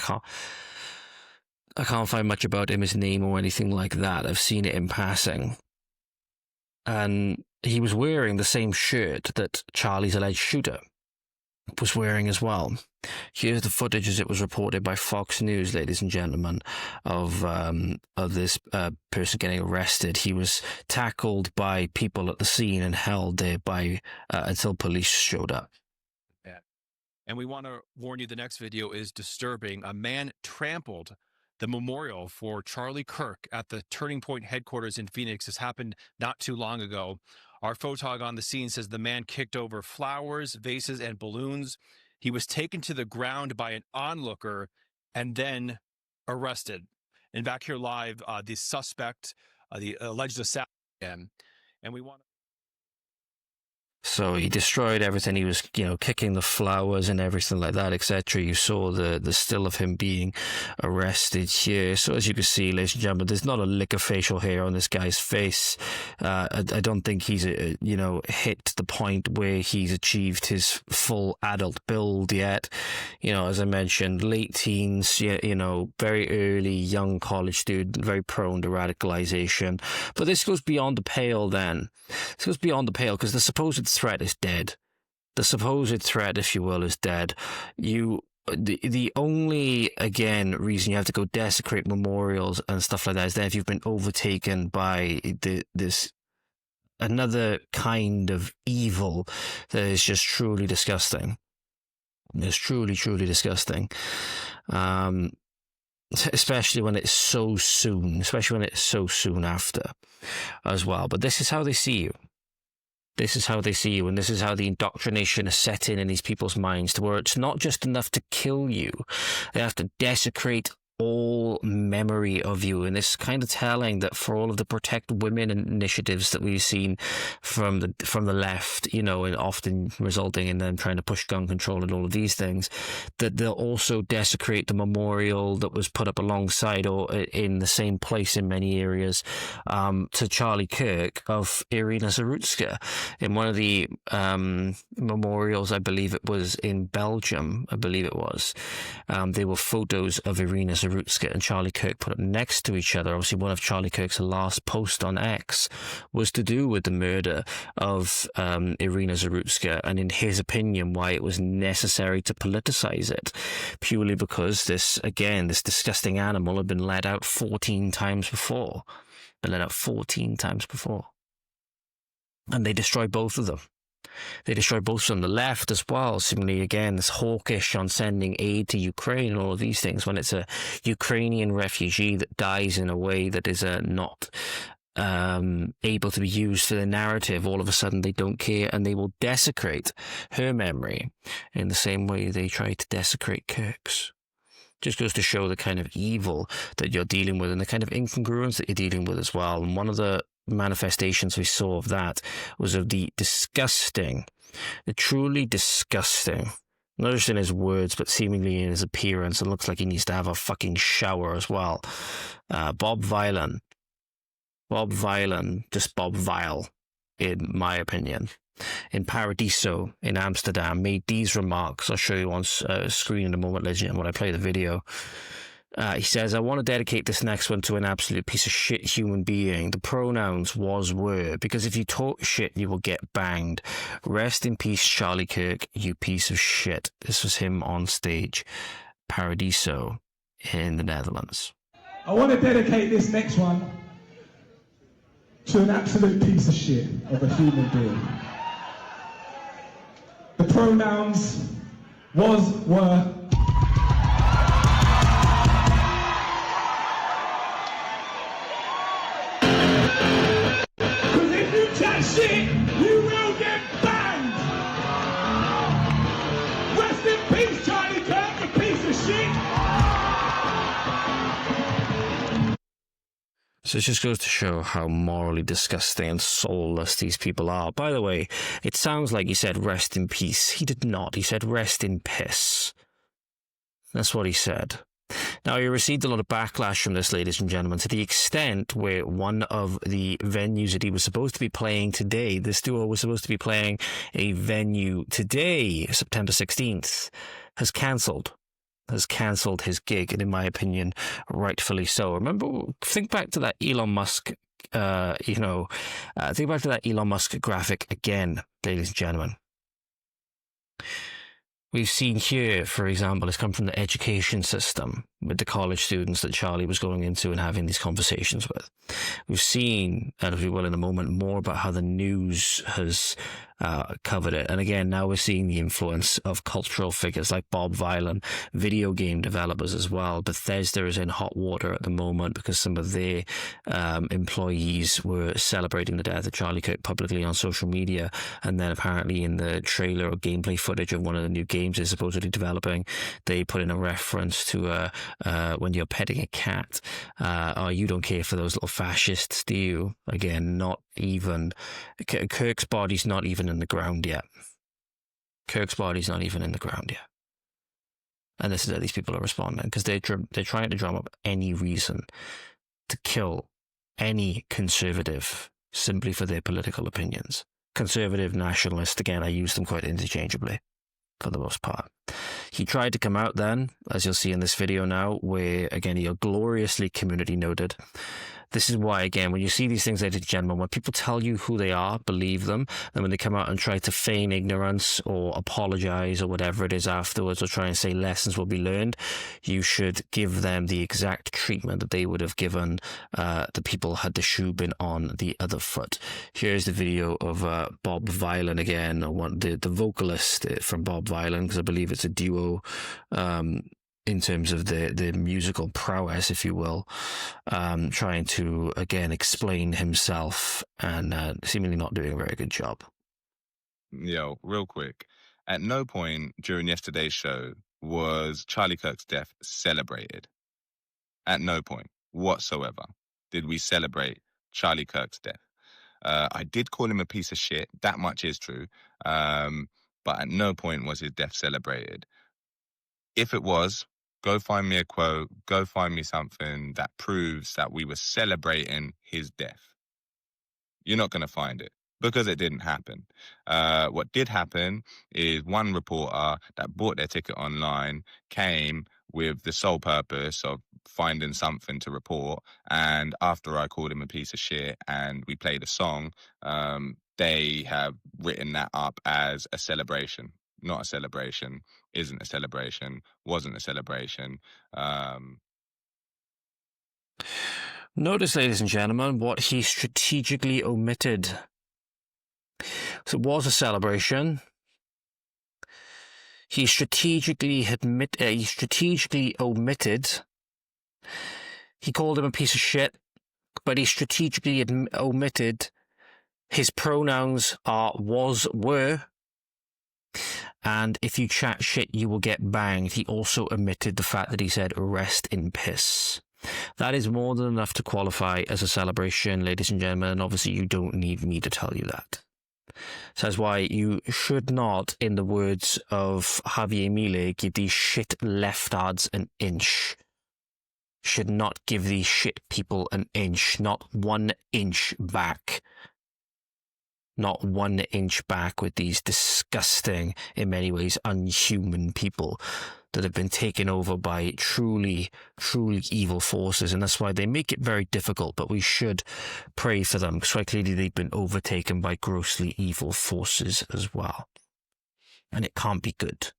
can't find much about him, his name or anything like that. I've seen it in passing. And he was wearing the same shirt that Charlie's alleged shooter was wearing as well. Here's the footage as it was reported by Fox News, ladies and gentlemen, of this person getting arrested. He was tackled by people at the scene and held there until police showed up. And we want to warn you, the next video is disturbing. A man trampled the memorial for Charlie Kirk at the Turning Point headquarters in Phoenix. This happened not too long ago. Our photog on the scene says the man kicked over flowers, vases, and balloons. He was taken to the ground by an onlooker and then arrested. And back here live, the suspect, the alleged assassin, and we want So he destroyed everything. He was, kicking the flowers and everything like that, etc. You saw the still of him being arrested here. So as you can see, ladies and gentlemen, there's not a lick of facial hair on this guy's face. I don't think he's, hit the point where he's achieved his full adult build yet. As I mentioned, late teens, very early young college student, very prone to radicalization. But this goes beyond the pale then. This goes beyond the pale because the supposed threat is dead. The supposed threat, if you will, is dead. The only, again, reason you have to go desecrate memorials and stuff like that is that if you've been overtaken by this another kind of evil that is just truly disgusting. It's truly, truly disgusting. Especially when it's so soon, after as well. But this is how they see you. This is how they see you, and this is how the indoctrination is set in these people's minds, to where it's not just enough to kill you. They have to desecrate all memory of you. And it's kind of telling that for all of the protect women initiatives that we've seen from the left, and often resulting in them trying to push gun control and all of these things, that they'll also desecrate the memorial that was put up alongside or in the same place in many areas to Charlie Kirk of Irina Zarutska. In one of the memorials, I believe it was in Belgium, there were photos of Irina Zarutska and Charlie Kirk put up next to each other. Obviously, one of Charlie Kirk's last posts on X was to do with the murder of Irina Zarutska, and in his opinion, why it was necessary to politicize it, purely because this disgusting animal had been let out 14 times before. And they destroyed both of them. The left as well, seemingly, again, is hawkish on sending aid to Ukraine and all of these things, when it's a Ukrainian refugee that dies in a way that is not able to be used for the narrative. All of a sudden they don't care, and they will desecrate her memory in the same way they tried to desecrate Kirk's. Just goes to show the kind of evil that you're dealing with and the kind of incongruence that you're dealing with as well. And one of the manifestations we saw of that was of the truly disgusting, not just in his words, but seemingly in his appearance. It looks like he needs to have a fucking shower as well. Bob Vile, in my opinion, in Paradiso in Amsterdam, made these remarks. I'll show you on screen in a moment, ladies and gentlemen, when I play the video. He says, I want to dedicate this next one to an absolute piece of shit human being. The pronouns was, were, because if you talk shit, you will get banged. Rest in peace, Charlie Kirk, you piece of shit. This was him on stage, Paradiso in the Netherlands. I want to dedicate this next one to an absolute piece of shit of a human being. The pronouns was, were, shit, you will get banned. Rest in peace, Charlie Kirk, you piece of shit. So it just goes to show how morally disgusting and soulless these people are. By the way, it sounds like he said rest in peace. He did not. He said rest in piss. That's what he said. Now, he received a lot of backlash from this, ladies and gentlemen, to the extent where one of the venues that he was supposed to be playing today, this duo was supposed to be playing a venue today, September 16th, has cancelled his gig, and in my opinion, rightfully so. Remember, think back to that Elon Musk, think back to that Elon Musk graphic again, ladies and gentlemen. We've seen here, for example, it's come from the education system with the college students that Charlie was going into and having these conversations with. We've seen, and as we will in a moment, more about how the news has covered it. And again, now we're seeing the influence of cultural figures like Bob Vile, video game developers as well. Bethesda is in hot water at the moment because some of their employees were celebrating the death of Charlie Kirk publicly on social media. And then apparently in the trailer or gameplay footage of one of the new games games they're supposedly developing, they put in a reference to when you're petting a cat, oh, you don't care for those little fascists, do you? Again, not even, Kirk's body's not even in the ground yet. Kirk's body's not even in the ground yet. And this is how these people are responding, because they're trying to drum up any reason to kill any conservative simply for their political opinions. Conservative, nationalist, again, I use them quite interchangeably for the most part. He tried to come out then, as you'll see in this video now, where, again, he gloriously community noted. This is why, again, when you see these things, ladies and gentlemen, when people tell you who they are, believe them. And when they come out and try to feign ignorance or apologize or whatever it is afterwards, or try and say lessons will be learned, you should give them the exact treatment that they would have given the people had the shoe been on the other foot. Here's the video of Bob Vylan again, or the vocalist from Bob Vylan, because I believe it's a duo in terms of the musical prowess, if you will, trying to, again, explain himself and seemingly not doing a very good job. Yo, real quick. At no point during yesterday's show was Charlie Kirk's death celebrated. At no point whatsoever did we celebrate Charlie Kirk's death. I did call him a piece of shit. That much is true. But at no point was his death celebrated. If it was, go find me a quote, go find me something that proves that we were celebrating his death. You're not going to find it, because it didn't happen. What did happen is one reporter that bought their ticket online came with the sole purpose of finding something to report, and after I called him a piece of shit and we played a song, they have written that up as a celebration. Not a celebration, isn't a celebration, wasn't a celebration. Notice, ladies and gentlemen, what he strategically omitted. So it was a celebration. He strategically omitted. He called him a piece of shit, but he strategically omitted his pronouns are was, were. And if you chat shit, you will get banged. He also omitted the fact that he said, rest in piss. That is more than enough to qualify as a celebration, ladies and gentlemen. And obviously, you don't need me to tell you that. So that's why you should not, in the words of Javier Milei, give these shit leftards an inch. Should not give these shit people an inch, not 1 inch back. Not 1 inch back with these disgusting, in many ways, unhuman people that have been taken over by truly, truly evil forces. And that's why they make it very difficult, but we should pray for them, because quite clearly they've been overtaken by grossly evil forces as well. And it can't be good.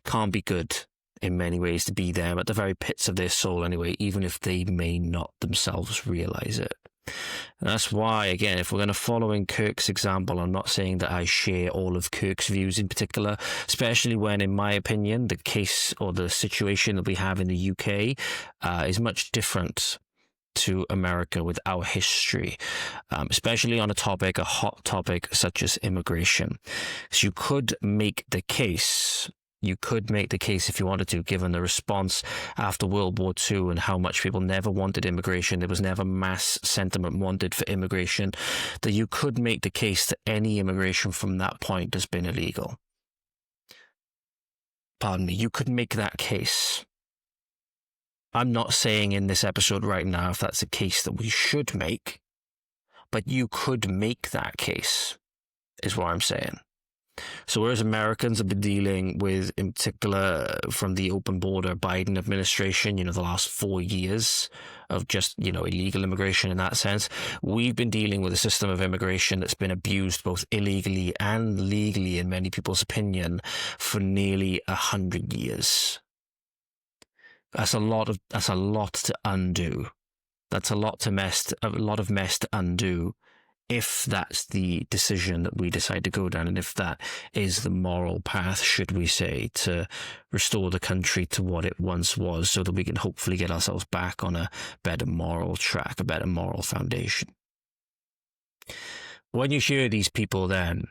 Can't be good in many ways to be them at the very pits of their soul anyway, even if they may not themselves realize it. And that's why, again, if we're going to follow in Kirk's example, I'm not saying that I share all of Kirk's views in particular, especially when, in my opinion, the case or the situation that we have in the UK is much different to America with our history, especially on a hot topic such as immigration. So you could make the case if you wanted to, given the response after World War II and how much people never wanted immigration, there was never mass sentiment wanted for immigration, that you could make the case that any immigration from that point has been illegal. Pardon me, you could make that case. I'm not saying in this episode right now if that's a case that we should make, but you could make that case, is what I'm saying. So whereas Americans have been dealing with, in particular, from the open border Biden administration, the last 4 years of just, illegal immigration in that sense, we've been dealing with a system of immigration that's been abused both illegally and legally, in many people's opinion, for nearly 100 years. That's a lot to undo. That's a lot of mess to undo, if that's the decision that we decide to go down, and if that is the moral path, should we say, to restore the country to what it once was, so that we can hopefully get ourselves back on a better moral track, a better moral foundation. When you hear these people then,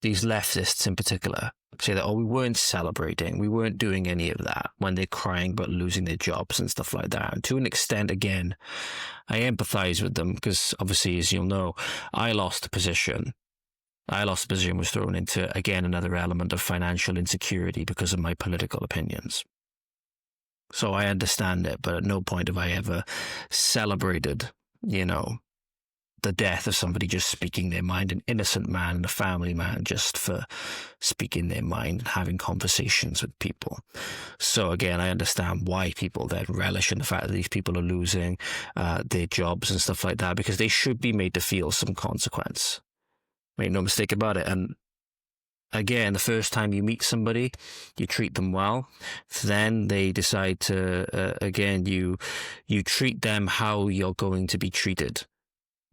these leftists in particular, say that, oh, we weren't celebrating, we weren't doing any of that, when they're crying about losing their jobs and stuff like that. And to an extent, again, I empathize with them because obviously, as you'll know, I lost a position. Was thrown into, again, another element of financial insecurity because of my political opinions. So I understand it, but at no point have I ever celebrated, the death of somebody just speaking their mind, an innocent man and a family man just for speaking their mind and having conversations with people. So again, I understand why people then relish in the fact that these people are losing their jobs and stuff like that, because they should be made to feel some consequence. Make no mistake about it. And again, the first time you meet somebody, you treat them well. Then they decide to, again, you treat them how you're going to be treated.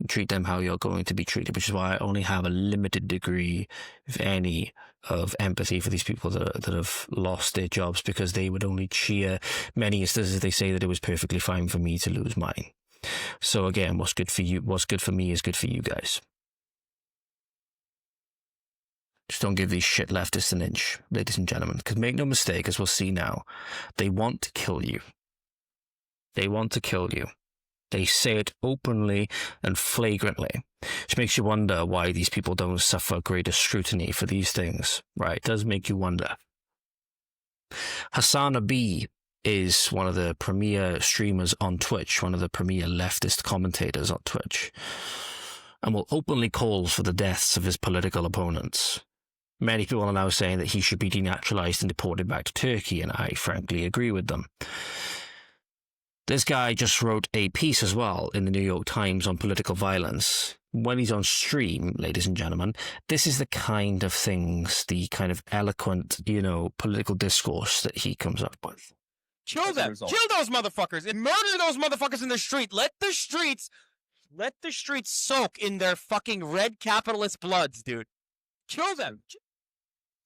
Treat them how you're going to be treated, which is why I only have a limited degree, if any, of empathy for these people that have lost their jobs, because they would only cheer many instances. They say that it was perfectly fine for me to lose mine. So again, what's good for you, what's good for me is good for you guys. Just don't give these shit leftists an inch, ladies and gentlemen, because make no mistake, as we'll see now, they want to kill you. They want to kill you. They say it openly and flagrantly, which makes you wonder why these people don't suffer greater scrutiny for these things, right? It does make you wonder. Hassan Abi is one of the premier streamers on Twitch, one of the premier leftist commentators on Twitch, and will openly call for the deaths of his political opponents. Many people are now saying that he should be denaturalized and deported back to Turkey, and I frankly agree with them. This guy just wrote a piece as well in the New York Times on political violence. When he's on stream, ladies and gentlemen, this is the kind of things, the kind of eloquent, political discourse that he comes up with. Kill them. Kill those motherfuckers and murder those motherfuckers in the street. Let the streets soak in their fucking red capitalist bloods, dude. Kill them.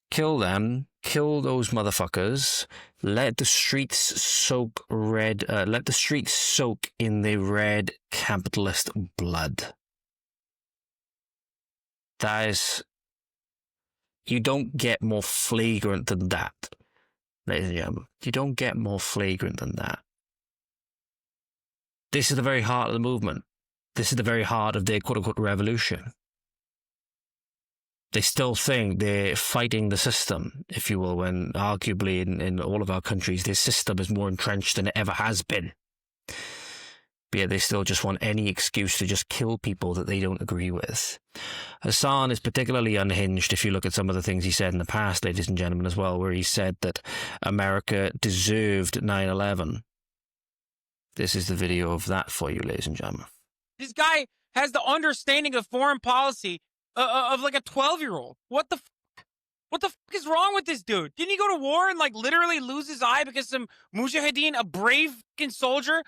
Kill them. Kill those motherfuckers. Let the streets soak red. Let the streets soak in the red capitalist blood. That is. You don't get more flagrant than that, ladies and gentlemen. You don't get more flagrant than that. This is the very heart of the movement. This is the very heart of their quote-unquote revolution. They still think they're fighting the system, if you will, when arguably in all of our countries, this system is more entrenched than it ever has been. But yet they still just want any excuse to just kill people that they don't agree with. Hassan is particularly unhinged if you look at some of the things he said in the past, ladies and gentlemen, as well, where he said that America deserved 9/11. This is the video of that for you, ladies and gentlemen. This guy has the understanding of foreign policy of like a 12-year-old. What the fuck is wrong with this dude? Didn't he go to war and like literally lose his eye because some mujahideen, a brave fucking soldier,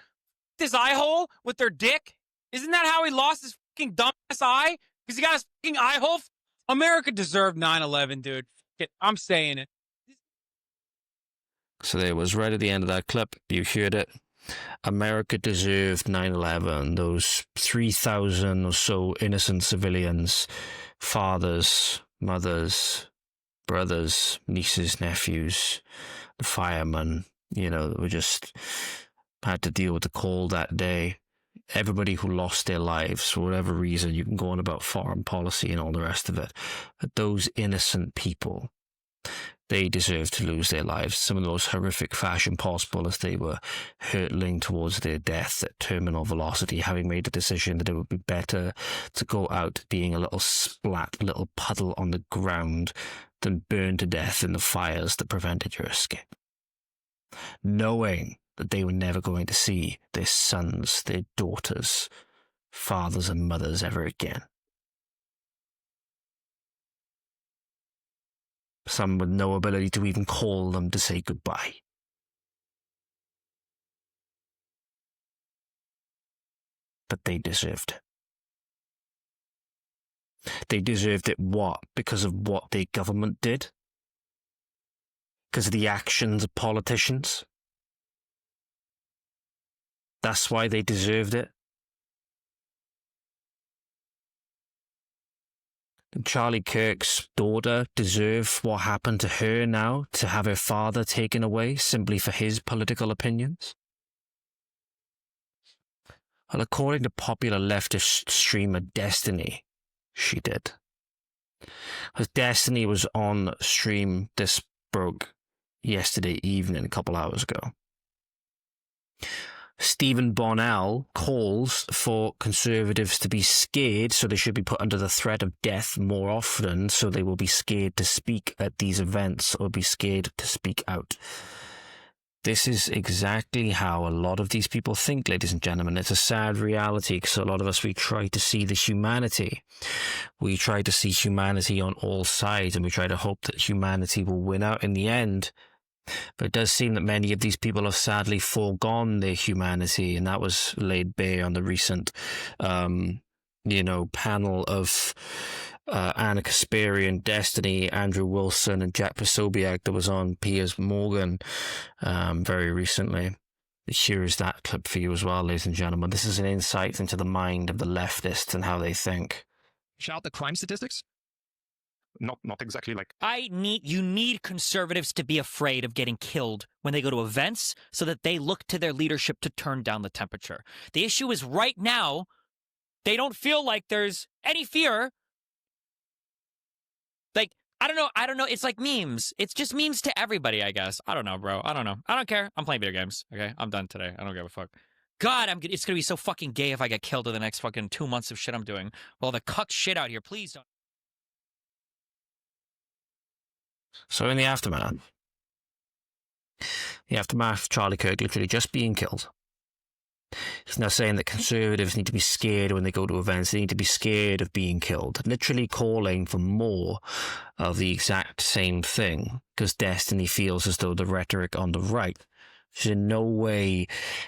his eye hole with their dick? Isn't that how he lost his fucking dumbass eye? Because he got his fucking eye hole? America deserved 9/11, dude. I'm saying it. So there was right at the end of that clip. You heard it. America deserved 9/11. Those 3,000 or so innocent civilians, fathers, mothers, brothers, nieces, nephews, the firemen, that were just had to deal with the cold that day. Everybody who lost their lives for whatever reason. You can go on about foreign policy and all the rest of it. But those innocent people, they deserve to lose their lives, some of the most horrific fashion possible, as they were hurtling towards their death at terminal velocity, having made the decision that it would be better to go out being a little splat, little puddle on the ground than burn to death in the fires that prevented your escape. Knowing that they were never going to see their sons, their daughters, fathers and mothers ever again. Some with no ability to even call them to say goodbye. But they deserved it. They deserved it what? Because of what their government did? Because of the actions of politicians? That's why they deserved it? Did Charlie Kirk's daughter deserve what happened to her now, to have her father taken away simply for his political opinions? Well, according to popular leftist streamer Destiny, she did. Because Destiny was on stream, this broke yesterday evening, a couple hours ago. Stephen Banal calls for conservatives to be scared, so they should be put under the threat of death more often, so they will be scared to speak at these events or be scared to speak out. This is exactly how a lot of these people think, ladies and gentlemen. It's a sad reality, because a lot of us, we try to see the humanity. We try to see humanity on all sides, and we try to hope that humanity will win out in the end. But it does seem that many of these people have sadly foregone their humanity, and that was laid bare on the recent, panel of Anna Kasparian, Destiny, Andrew Wilson, and Jack Posobiec that was on Piers Morgan very recently. Here is that clip for you as well, ladies and gentlemen. This is an insight into the mind of the leftists and how they think. Shout the crime statistics? Not exactly like... You need conservatives to be afraid of getting killed when they go to events so that they look to their leadership to turn down the temperature. The issue is right now, they don't feel like there's any fear. Like, I don't know. It's like memes. It's just memes to everybody, I guess. I don't know, bro. I don't know. I don't care. I'm playing video games. Okay, I'm done today. I don't give a fuck. God, it's gonna be so fucking gay if I get killed in the next fucking 2 months of shit I'm doing. Well, the cuck shit out here, please don't. So in the aftermath of Charlie Kirk literally just being killed, he's now saying that conservatives need to be scared when they go to events. They need to be scared of being killed. Literally calling for more of the exact same thing, because Destiny feels as though the rhetoric on the right is in no way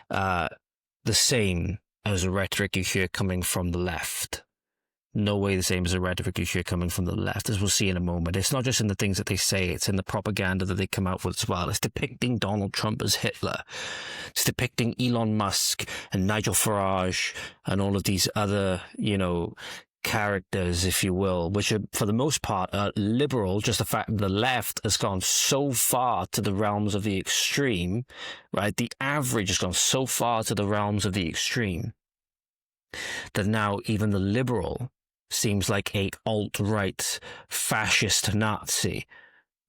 the same as the rhetoric you hear coming from the left. No way the same as the rhetoric you hear coming from the left, as we'll see in a moment. It's not just in the things that they say, it's in the propaganda that they come out with as well. It's depicting Donald Trump as Hitler. It's depicting Elon Musk and Nigel Farage and all of these other, characters, if you will, which are, for the most part, liberal. Just the fact that the left has gone so far to the realms of the extreme, right? The average has gone so far to the realms of the extreme that now even the liberal seems like a alt-right fascist Nazi.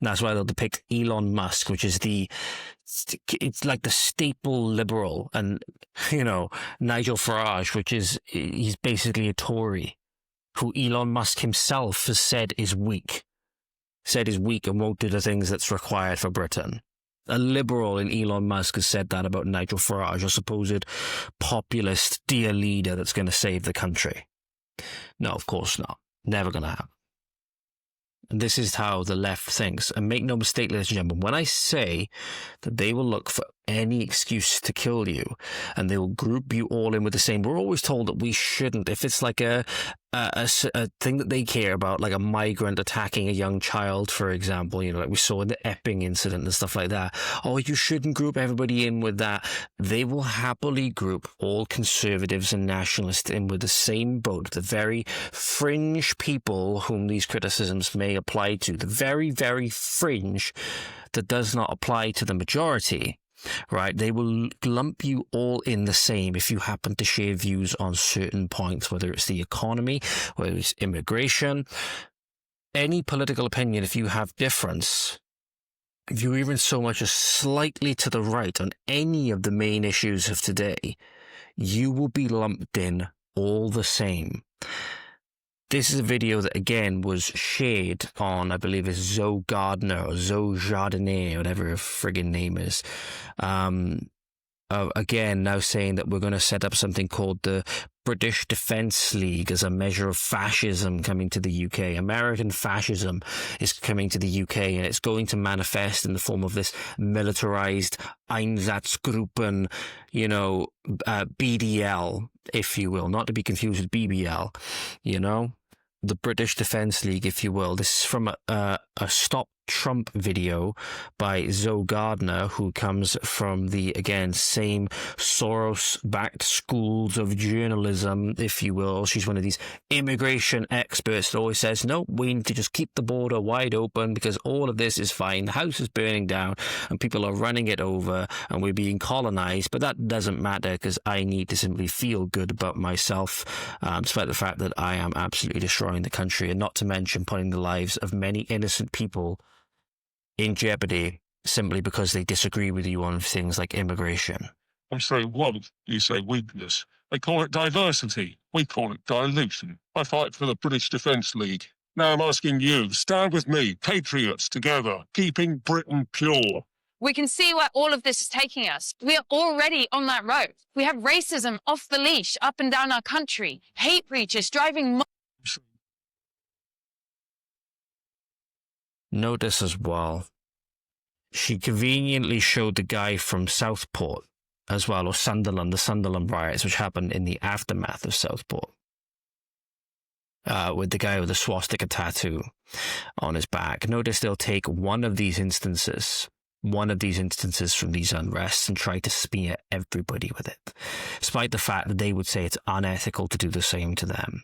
And that's why they'll depict Elon Musk, which is it's like the staple liberal, and, Nigel Farage, he's basically a Tory, who Elon Musk himself has said is weak and won't do the things that's required for Britain. A liberal in Elon Musk has said that about Nigel Farage, a supposed populist dear leader that's going to save the country. No, of course not. Never going to happen. And this is how the left thinks. And make no mistake, ladies and gentlemen, when I say that they will look for any excuse to kill you and they will group you all in with the same, we're always told that we shouldn't. If it's like a thing that they care about, like a migrant attacking a young child, for example, like we saw in the Epping incident and stuff like that. Oh, you shouldn't group everybody in with that. They will happily group all conservatives and nationalists in with the same boat. The very fringe people whom these criticisms may apply to, the very, very fringe that does not apply to the majority. Right, they will lump you all in the same if you happen to share views on certain points, whether it's the economy, whether it's immigration, any political opinion. If you have difference, if you're even so much as slightly to the right on any of the main issues of today, you will be lumped in all the same. This is a video that, again, was shared on, I believe it's Zoe Gardner or Zoe Jardinier, whatever her friggin' name is. Again, now saying that we're going to set up something called the British Defence League as a measure of fascism coming to the UK. American fascism is coming to the UK, and it's going to manifest in the form of this militarized Einsatzgruppen, BDL, if you will, not to be confused with BBL, the British Defence League, if you will. This is from a Stop Trump video by Zoe Gardner, who comes from the, again, same Soros-backed schools of journalism, if you will. She's one of these immigration experts that always says, no, we need to just keep the border wide open because all of this is fine. The house is burning down and people are running it over and we're being colonized, but that doesn't matter because I need to simply feel good about myself, despite the fact that I am absolutely destroying the country, and not to mention putting the lives of many innocent people in jeopardy simply because they disagree with you on things like immigration. I say want, you say weakness. They call it diversity. We call it dilution. I fight for the British Defence League. Now I'm asking you, stand with me, patriots together, keeping Britain pure. We can see where all of this is taking us. We are already on that road. We have racism off the leash up and down our country. Hate preachers driving... Notice as well, she conveniently showed the guy from Southport as well, or Sunderland, the Sunderland riots, which happened in the aftermath of Southport, with the guy with the swastika tattoo on his back. Notice they'll take one of these instances from these unrests and try to smear everybody with it, despite the fact that they would say it's unethical to do the same to them.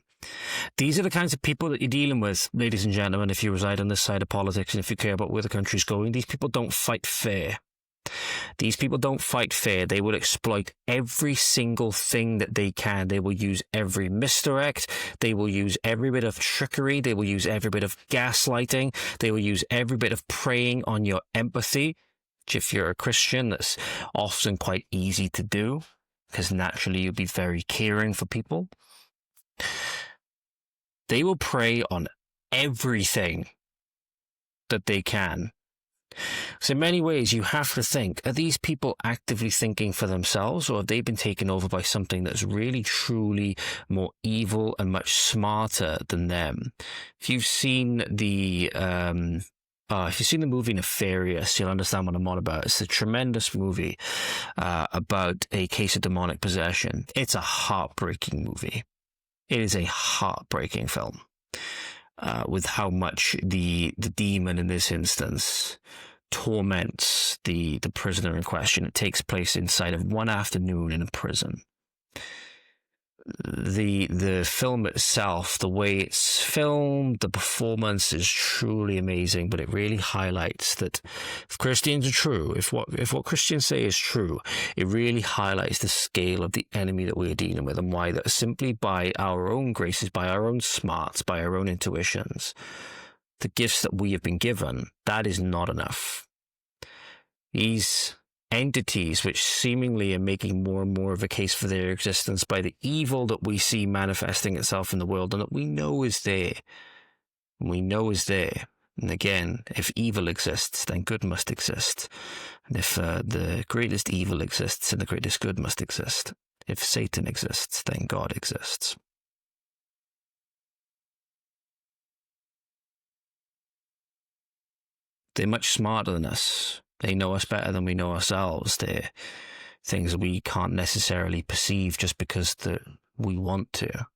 These are the kinds of people that you're dealing with, ladies and gentlemen, if you reside on this side of politics and if you care about where the country's going. These people don't fight fair. These people don't fight fair. They will exploit every single thing that they can. They will use every misdirect. They will use every bit of trickery. They will use every bit of gaslighting. They will use every bit of preying on your empathy, which if you're a Christian, that's often quite easy to do because naturally you'll be very caring for people. They will prey on everything that they can. So in many ways, you have to think, are these people actively thinking for themselves, or have they been taken over by something that's really, truly more evil and much smarter than them? If you've seen the movie Nefarious, you'll understand what I'm on about. It's a tremendous movie about a case of demonic possession. It's a heartbreaking movie. It is a heartbreaking film with how much the demon in this instance torments the prisoner in question. It takes place inside of one afternoon in a prison. The film itself, the way it's filmed, the performance is truly amazing, but it really highlights that if Christians are true, if what Christians say is true, it really highlights the scale of the enemy that we're dealing with, and why that simply by our own graces, by our own smarts, by our own intuitions, the gifts that we have been given, that is not enough. These entities which seemingly are making more and more of a case for their existence by the evil that we see manifesting itself in the world and that we know is there. And again, if evil exists, then good must exist. And if the greatest evil exists, then the greatest good must exist. If Satan exists, then God exists. They're much smarter than us. They know us better than we know ourselves. They're things that we can't necessarily perceive just because we want to.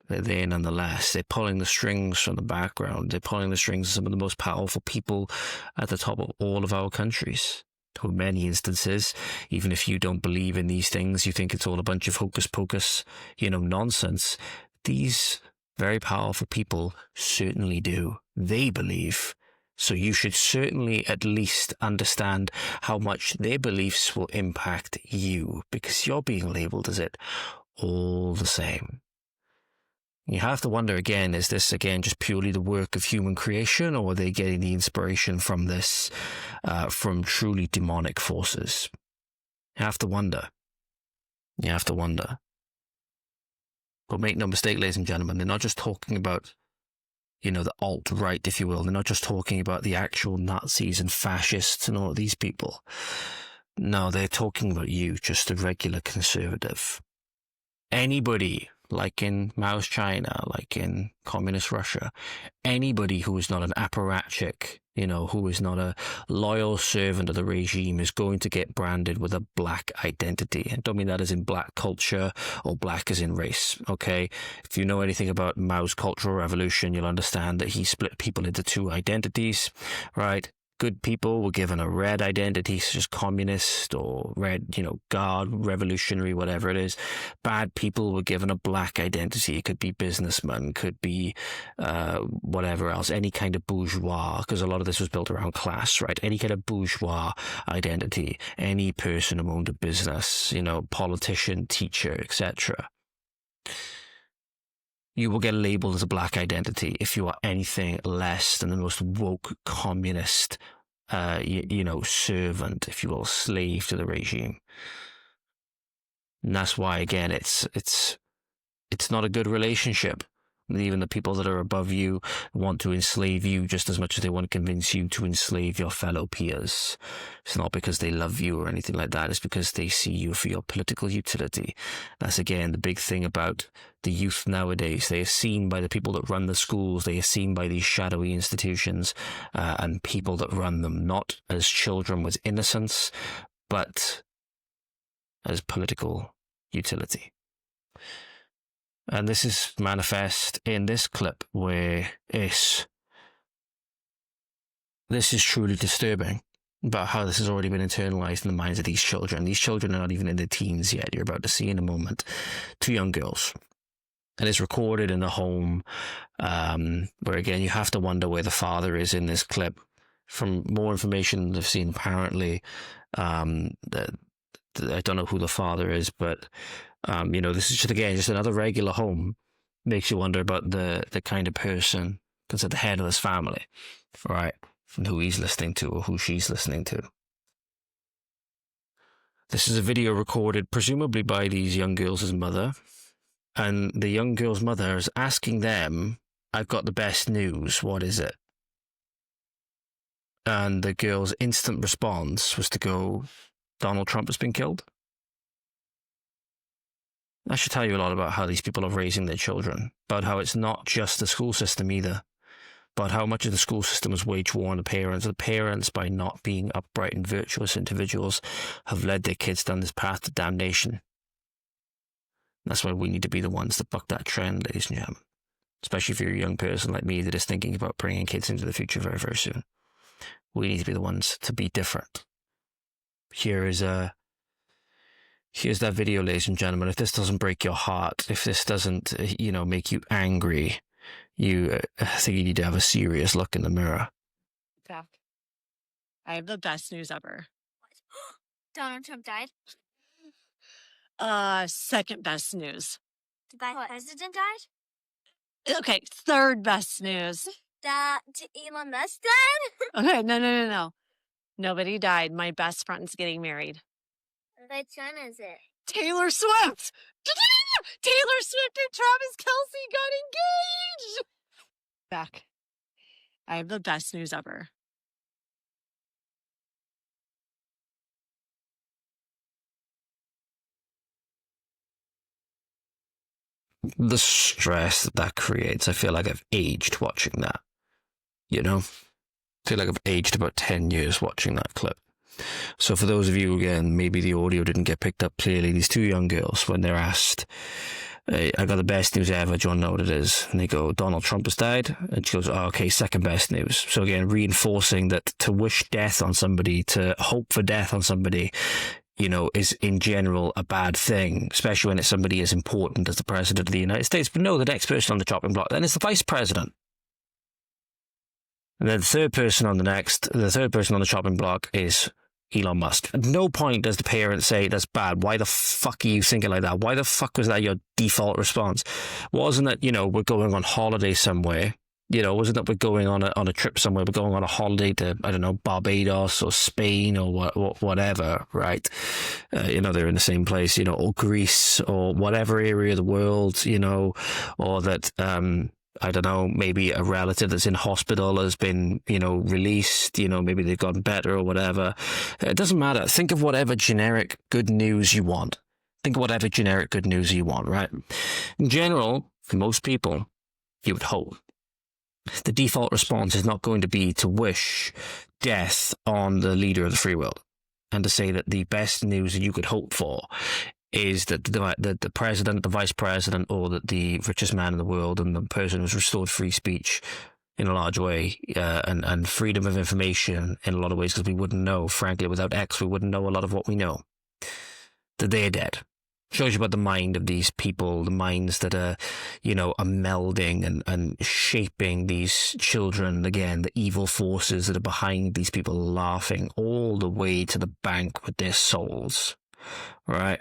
They're there nonetheless. They're pulling the strings from the background. They're pulling the strings of some of the most powerful people at the top of all of our countries. In many instances, even if you don't believe in these things, you think it's all a bunch of hocus pocus, nonsense. These very powerful people certainly do. They believe. So you should certainly at least understand how much their beliefs will impact you, because you're being labeled as it all the same. You have to wonder again, is this again just purely the work of human creation, or are they getting the inspiration from this, from truly demonic forces? You have to wonder. But make no mistake, ladies and gentlemen, they're not just talking about the alt-right, if you will. They're not just talking about the actual Nazis and fascists and all of these people. No, they're talking about you, just a regular conservative. Anybody like in Mao's China, like in communist Russia, anybody who is not an apparatchik, who is not a loyal servant of the regime is going to get branded with a black identity. I don't mean that as in black culture or black as in race, okay? If you know anything about Mao's Cultural Revolution, you'll understand that he split people into two identities, right? Good people were given a red identity, such as communist or red, guard, revolutionary, whatever it is. Bad people were given a black identity. It could be businessman, could be whatever else, any kind of bourgeois, because a lot of this was built around class, right? Any kind of bourgeois identity, any person who owned a business, politician, teacher, etc. You will get labeled as a black identity if you are anything less than the most woke communist, servant, if you will, slave to the regime. And that's why, again, it's not a good relationship. Even the people that are above you want to enslave you just as much as they want to convince you to enslave your fellow peers. It's not because they love you or anything like that. It's because they see you for your political utility. That's, again, the big thing about the youth nowadays. They are seen by the people that run the schools. They are seen by these shadowy institutions and people that run them, not as children with innocence, but as political utility. And this is manifest in this clip where this is truly disturbing about how this has already been internalized in the minds of these children. These children are not even in their teens yet. You're about to see in a moment two young girls. And it's recorded in a home where, again, you have to wonder where the father is in this clip. From more information I've seen, apparently, that I don't know who the father is, but this is just another regular home. Makes you wonder about the kind of person that's at the head of this family, right? And who he's listening to or who she's listening to. This is a video recorded presumably by these young girls' mother. And the young girl's mother is asking them, "I've got the best news, what is it?" And the girl's instant response was to go, "Donald Trump has been killed." That should tell you a lot about how these people are raising their children, about how it's not just the school system either, but how much of the school system is wage war on the parents. The parents, by not being upright and virtuous individuals, have led their kids down this path to damnation. That's why we need to be the ones that buck that trend, ladies and gentlemen. Especially if you're a young person like me that is thinking about bringing kids into the future very, very soon. We need to be the ones to be different. Here's that video, ladies and gentlemen. If this doesn't break your heart, if this doesn't, make you angry, I think you need to have a serious look in the mirror. Back. I have the best news ever. Donald Trump died? Second best news. The vice president died? Okay, third best news. That Elon Musk died? Okay, no. Nobody died. My best friend's getting married. Which one is it? Taylor Swift! Taylor Swift and Travis Kelce got engaged! Back. I have the best news ever. The stress that creates, I feel like I've aged watching that. I feel like I've aged about 10 years watching that clip. So for those of you, again, maybe the audio didn't get picked up clearly, these two young girls, when they're asked, "I got the best news ever, do you want to know what it is?" And they go, "Donald Trump has died." And she goes, "Oh, okay, second best news." So again, reinforcing that to wish death on somebody, to hope for death on somebody, is in general a bad thing, especially when it's somebody as important as the President of the United States. But no, the next person on the chopping block then is the Vice President. And then the third person on the chopping block is Elon Musk. At no point does the parent say, "That's bad. Why the fuck are you thinking like that? Why the fuck was that your default response? Wasn't it, we're going on holiday somewhere? Wasn't it we're going on a trip somewhere? We're going on a holiday to, I don't know, Barbados or Spain or whatever, right? They're in the same place, or Greece or whatever area of the world, or that, I don't know, maybe a relative that's in hospital has been, released, maybe they've gotten better or whatever. It doesn't matter. Think of whatever generic good news you want. think whatever generic good news you want, right? In general, for most people, you would hope the default response is not going to be to wish death on the leader of the free world and to say that the best news that you could hope for is that the president, the vice president, or that the richest man in the world and the person who's restored free speech in a large way, and freedom of information in a lot of ways, because we wouldn't know, frankly, without X, we wouldn't know a lot of what we know, that they're dead. Shows you about the mind of these people, the minds that are, are melding and shaping these children. Again, the evil forces that are behind these people laughing all the way to the bank with their souls, right?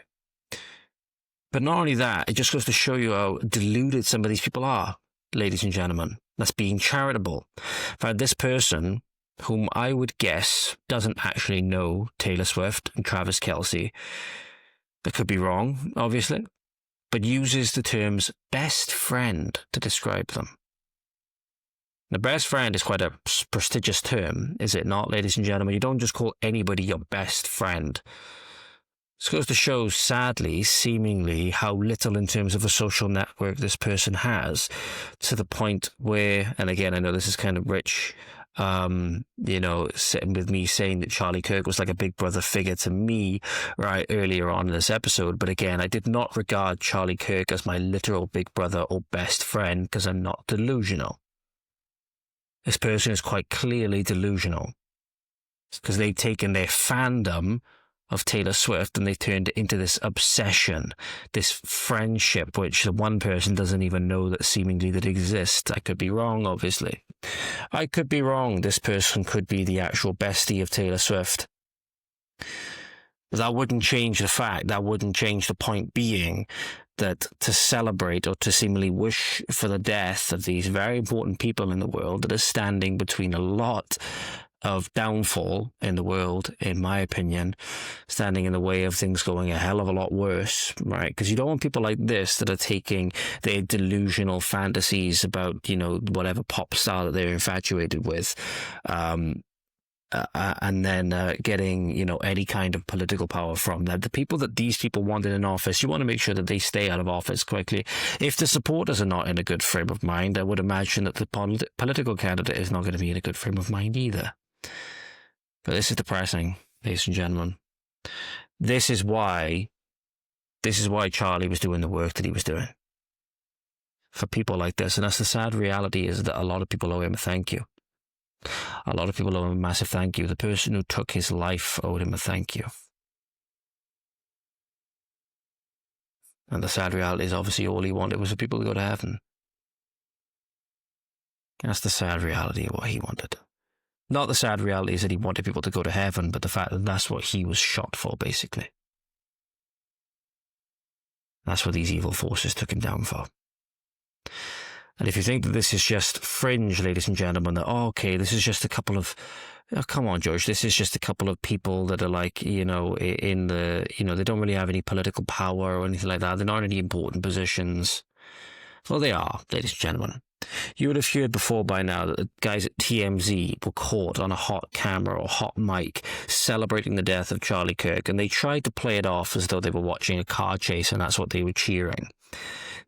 But not only that, it just goes to show you how deluded some of these people are, ladies and gentlemen. That's being charitable. In fact, this person, whom I would guess doesn't actually know Taylor Swift and Travis Kelce, that could be wrong, obviously, but uses the terms best friend to describe them. The best friend is quite a prestigious term, is it not, ladies and gentlemen? You don't just call anybody your best friend. This goes to show, sadly, seemingly, how little in terms of a social network this person has, to the point where, and again, I know this is kind of rich, sitting with me saying that Charlie Kirk was like a big brother figure to me, right, earlier on in this episode. But again, I did not regard Charlie Kirk as my literal big brother or best friend because I'm not delusional. This person is quite clearly delusional because they've taken their fandom of Taylor Swift and they turned it into this obsession, this friendship, which the one person doesn't even know that seemingly that exists. I could be wrong, obviously. I could be wrong. This person could be the actual bestie of Taylor Swift. That wouldn't change the fact, that wouldn't change the point being that to celebrate or to seemingly wish for the death of these very important people in the world that are standing between a lot of downfall in the world, in my opinion, standing in the way of things going a hell of a lot worse, right? Because you don't want people like this that are taking their delusional fantasies about, whatever pop star that they're infatuated with, and then getting, any kind of political power from them. The people that these people wanted in office, you want to make sure that they stay out of office quickly. If the supporters are not in a good frame of mind, I would imagine that the political candidate is not going to be in a good frame of mind either. But this is depressing, ladies and gentlemen. This is why Charlie was doing the work that he was doing. For people like this. And that's the sad reality, is that a lot of people owe him a thank you. A lot of people owe him a massive thank you. The person who took his life owed him a thank you. And the sad reality is obviously all he wanted was for people to go to heaven. That's the sad reality of what he wanted. Not the sad reality is that he wanted people to go to heaven, but the fact that that's what he was shot for, basically. That's what these evil forces took him down for. And if you think that this is just fringe, ladies and gentlemen, that, this is just a couple of, come on, George, this is just a couple of people that are like, they don't really have any political power or anything like that. They're not in any important positions. Well, they are, ladies and gentlemen. You would have heard before by now that the guys at TMZ were caught on a hot camera or hot mic celebrating the death of Charlie Kirk, and they tried to play it off as though they were watching a car chase and that's what they were cheering.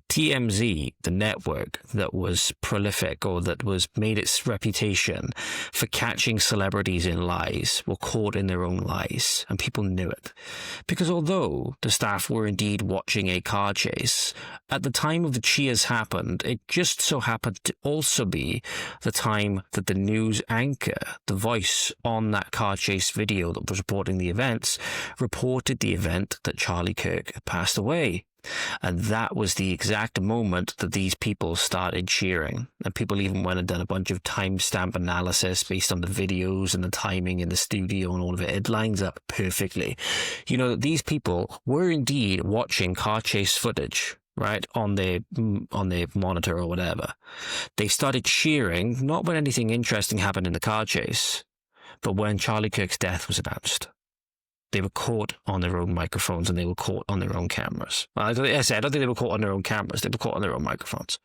TMZ, the network that was prolific or that was made its reputation for catching celebrities in lies, were caught in their own lies, and people knew it. Because although the staff were indeed watching a car chase, at the time of the cheers happened, it just so happened to also be the time that the news anchor, the voice on that car chase video that was reporting the events, reported the event that Charlie Kirk had passed away. And that was the exact moment that these people started cheering. And people even went and done a bunch of timestamp analysis based on the videos and the timing in the studio and all of it. It lines up perfectly. These people were indeed watching car chase footage, right, on their monitor or whatever. They started cheering, not when anything interesting happened in the car chase, but when Charlie Kirk's death was announced. They were caught on their own microphones and they were caught on their own cameras. I don't think they were caught on their own cameras. They were caught on their own microphones.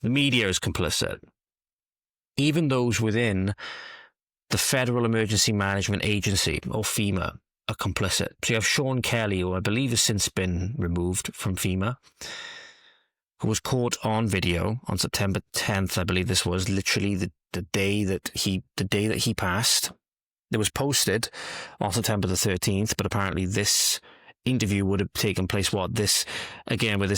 The media is complicit. Even those within the Federal Emergency Management Agency, or FEMA, are complicit. So you have Sean Kelly, who I believe has since been removed from FEMA, who was caught on video on September 10th, I believe this was, literally the day that he passed. It was posted on September the 13th, but apparently this interview would have taken place, with this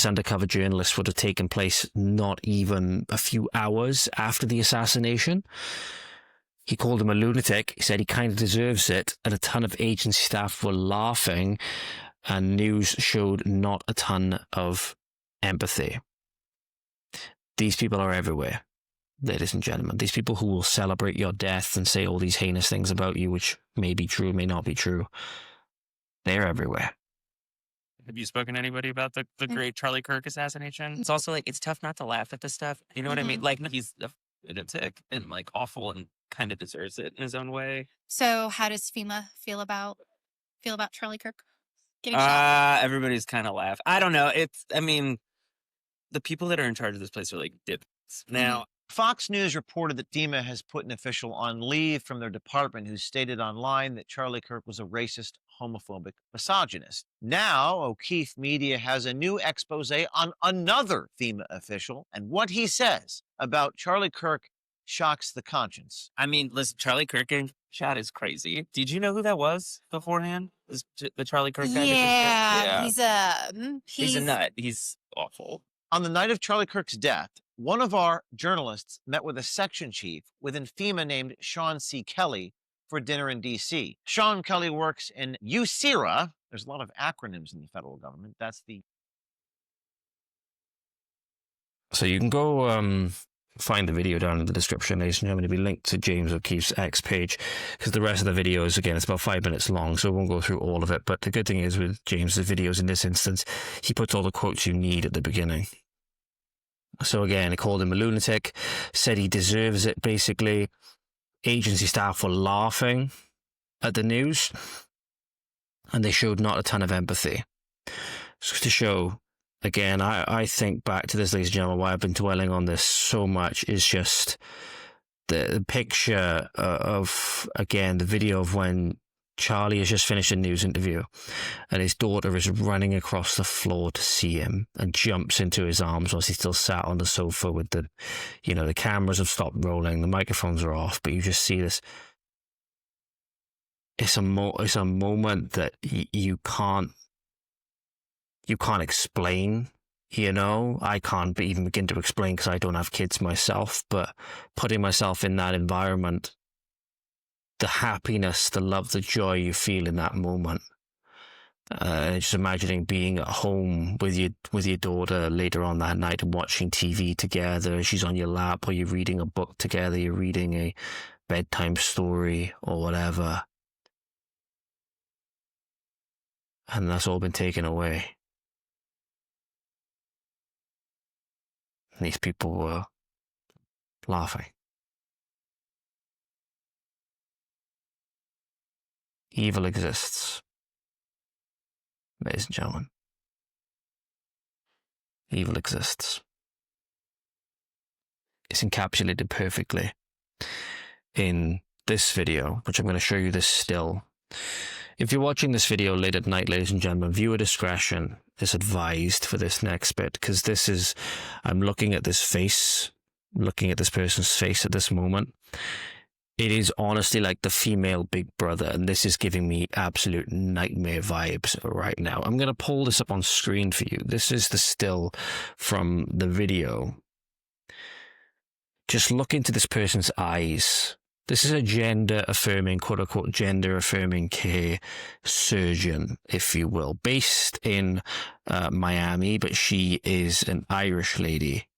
undercover journalist, would have taken place not even a few hours after the assassination. He called him a lunatic. He said he kind of deserves it, and a ton of agency staff were laughing, and news showed not a ton of empathy. These people are everywhere, ladies and gentlemen. These people who will celebrate your death and say all these heinous things about you, which may be true, may not be true, they're everywhere. Have you spoken to anybody about the great Charlie Kirk assassination? It's also like, it's tough not to laugh at this stuff. You know what I mean? Like, he's a lunatic and like awful and kind of deserves it in his own way. So how does FEMA feel about Charlie Kirk getting shot? Everybody's kind of laugh. I don't know. The people that are in charge of this place are like dips. Now, Fox News reported that FEMA has put an official on leave from their department who stated online that Charlie Kirk was a racist, homophobic misogynist. Now, O'Keefe Media has a new expose on another FEMA official, and what he says about Charlie Kirk shocks the conscience. I mean, listen, Charlie Kirk getting shot is crazy. Did you know who that was beforehand? The Charlie Kirk guy? Yeah, he's a nut. He's awful. On the night of Charlie Kirk's death, one of our journalists met with a section chief within FEMA named Sean C. Kelly for dinner in D.C. Sean Kelly works in USERA. There's a lot of acronyms in the federal government. That's the... So you can go find the video down in the description, ladies and gentlemen. It'll be linked to James O'Keefe's X page, because the rest of the video is, again, it's about 5 minutes long, so I won't go through all of it. But the good thing is with James's videos in this instance, he puts all the quotes you need at the beginning. So again, he called him a lunatic, said he deserves it, basically. Agency staff were laughing at the news, and they showed not a ton of empathy. So to show, again, I think back to this, ladies and gentlemen, why I've been dwelling on this so much is just the picture of, again, the video of when Charlie has just finished a news interview and his daughter is running across the floor to see him and jumps into his arms whilst he's still sat on the sofa with the cameras have stopped rolling, the microphones are off, but you just see this. It's a moment that you can't explain. I can't even begin to explain because I don't have kids myself, but putting myself in that environment, the happiness, the love, the joy you feel in that moment. Just imagining being at home with your daughter later on that night and watching TV together. She's on your lap, or you're reading a book together. You're reading a bedtime story or whatever, and that's all been taken away. And these people were laughing. Evil exists, ladies and gentlemen. Evil exists. It's encapsulated perfectly in this video, which I'm going to show you this still. If you're watching this video late at night, ladies and gentlemen, viewer discretion is advised for this next bit, because I'm looking at this face, looking at this person's face at this moment. It is honestly like the female Big Brother, and this is giving me absolute nightmare vibes right now. I'm going to pull this up on screen for you. This is the still from the video. Just look into this person's eyes. This is a gender-affirming, quote-unquote, gender-affirming care surgeon, if you will, based in Miami, but she is an Irish lady.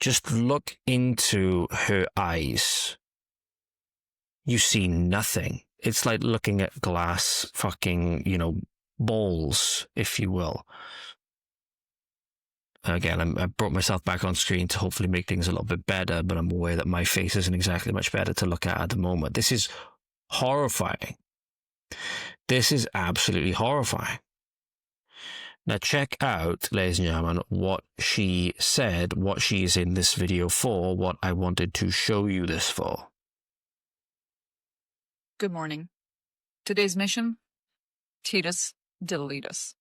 Just look into her eyes. You see nothing. It's like looking at glass fucking, balls, if you will. Again, I brought myself back on screen to hopefully make things a little bit better, but I'm aware that my face isn't exactly much better to look at the moment. This is horrifying. This is absolutely horrifying. Now check out, ladies and gentlemen, what she said, what she is in this video for, what I wanted to show you this for. Good morning. Today's mission, Titus Deletus.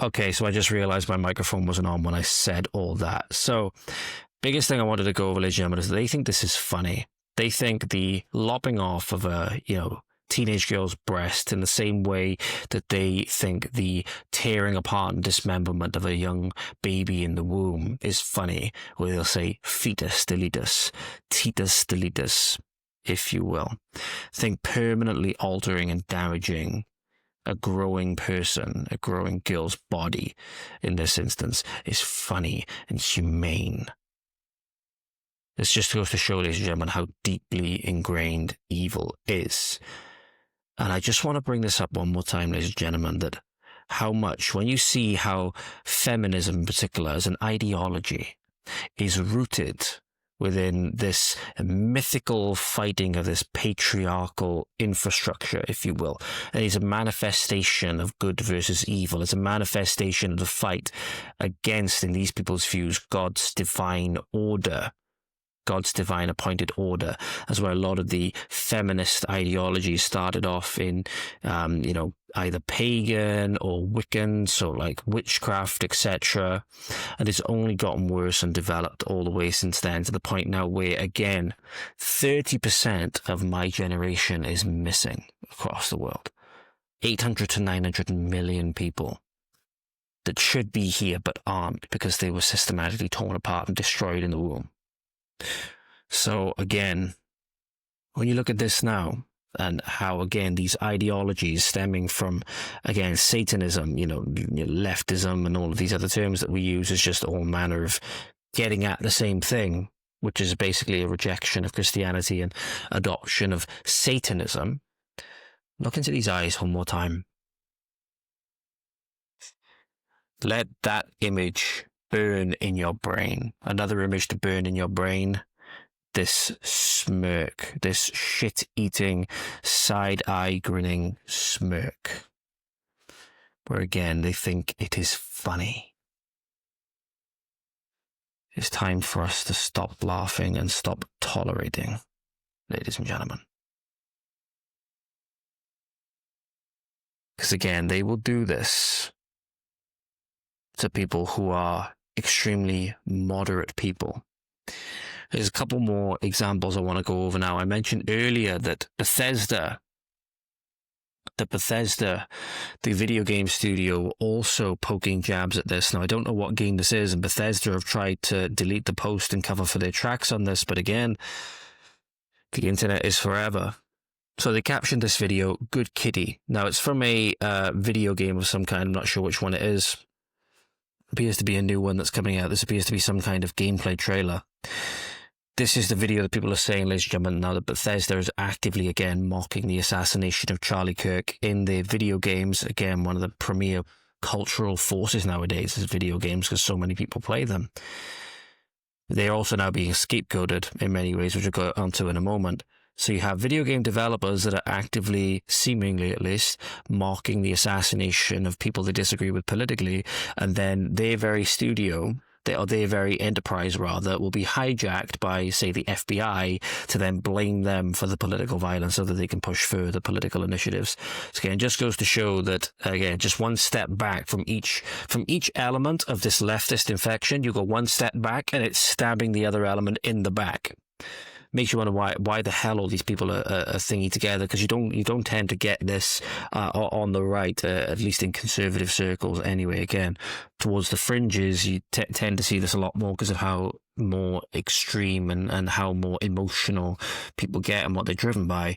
Okay, so I just realized my microphone wasn't on when I said all that. So, biggest thing I wanted to go over, ladies and gentlemen, is they think this is funny. They think the lopping off of a, teenage girl's breast in the same way that they think the tearing apart and dismemberment of a young baby in the womb is funny, where they'll say fetus deletus, titus deletus, if you will. Think permanently altering and damaging a growing person, a growing girl's body, in this instance, is funny and humane. This just goes to show, ladies and gentlemen, how deeply ingrained evil is. And I just want to bring this up one more time, ladies and gentlemen, that how much, when you see how feminism in particular as an ideology is rooted within this mythical fighting of this patriarchal infrastructure, if you will. And it's a manifestation of good versus evil. It's a manifestation of the fight against, in these people's views, God's divine order. God's divine appointed order. That's where a lot of the feminist ideology started off in, either pagan or Wiccan, so like witchcraft, etc. And it's only gotten worse and developed all the way since then, to the point now where, again, 30% of my generation is missing across the world. 800 to 900 million people that should be here but aren't, because they were systematically torn apart and destroyed in the womb. So again, when you look at this now, and how, again, these ideologies stemming from, again, Satanism, leftism, and all of these other terms that we use is just all manner of getting at the same thing, which is basically a rejection of Christianity and adoption of Satanism. Look into these eyes one more time. Let that image burn in your brain. Another image to burn in your brain. This smirk, this shit-eating, side-eye grinning smirk, where again they think it is funny. It's time for us to stop laughing and stop tolerating, ladies and gentlemen. Because again, they will do this to people who are extremely moderate people. There's a couple more examples I want to go over now. I mentioned earlier that Bethesda, the video game studio, also poking jabs at this. Now, I don't know what game this is, and Bethesda have tried to delete the post and cover for their tracks on this, but again, the internet is forever. So they captioned this video, Good Kitty. Now, it's from a video game of some kind. I'm not sure which one it is. Appears to be a new one that's coming out. This appears to be some kind of gameplay trailer. This is the video that people are saying, ladies and gentlemen, now that Bethesda is actively, again, mocking the assassination of Charlie Kirk in their video games. Again, one of the premier cultural forces nowadays is video games, because so many people play them. They're also now being scapegoated in many ways, which we'll go onto in a moment. So you have video game developers that are actively, seemingly at least, mocking the assassination of people they disagree with politically, and then their very studio, their very enterprise, rather, will be hijacked by, say, the FBI to then blame them for the political violence so that they can push further political initiatives. So again, it just goes to show that, again, just one step back from each element of this leftist infection, you go one step back and it's stabbing the other element in the back. Makes you wonder why the hell all these people are thingy together, because you don't tend to get this on the right, at least in conservative circles anyway. Again, towards the fringes, you tend to see this a lot more because of how more extreme and how more emotional people get and what they're driven by.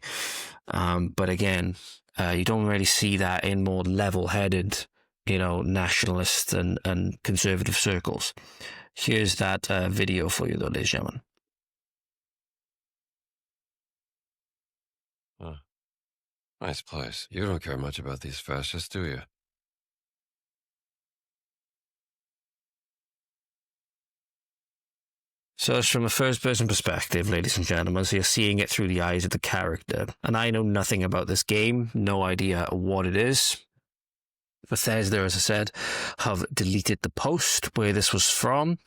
But again, you don't really see that in more level-headed, nationalist and conservative circles. Here's that video for you, though, ladies and gentlemen. Nice place. You don't care much about these fascists, do you? So it's from a first-person perspective, ladies and gentlemen, so you're seeing it through the eyes of the character. And I know nothing about this game, no idea what it is. Bethesda, as I said, have deleted the post where this was from.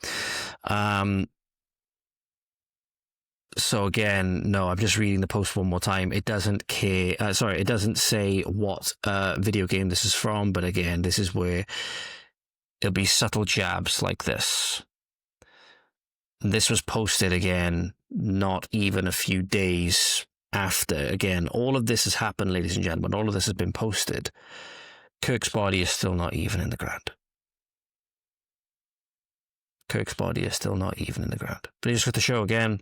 So again, no, I'm just reading the post one more time. It doesn't it doesn't say what video game this is from, but again, this is where it'll be subtle jabs like this. This was posted again, not even a few days after. Again, all of this has happened, ladies and gentlemen. All of this has been posted. Kirk's body is still not even in the ground. Kirk's body is still not even in the ground. But just with the show again,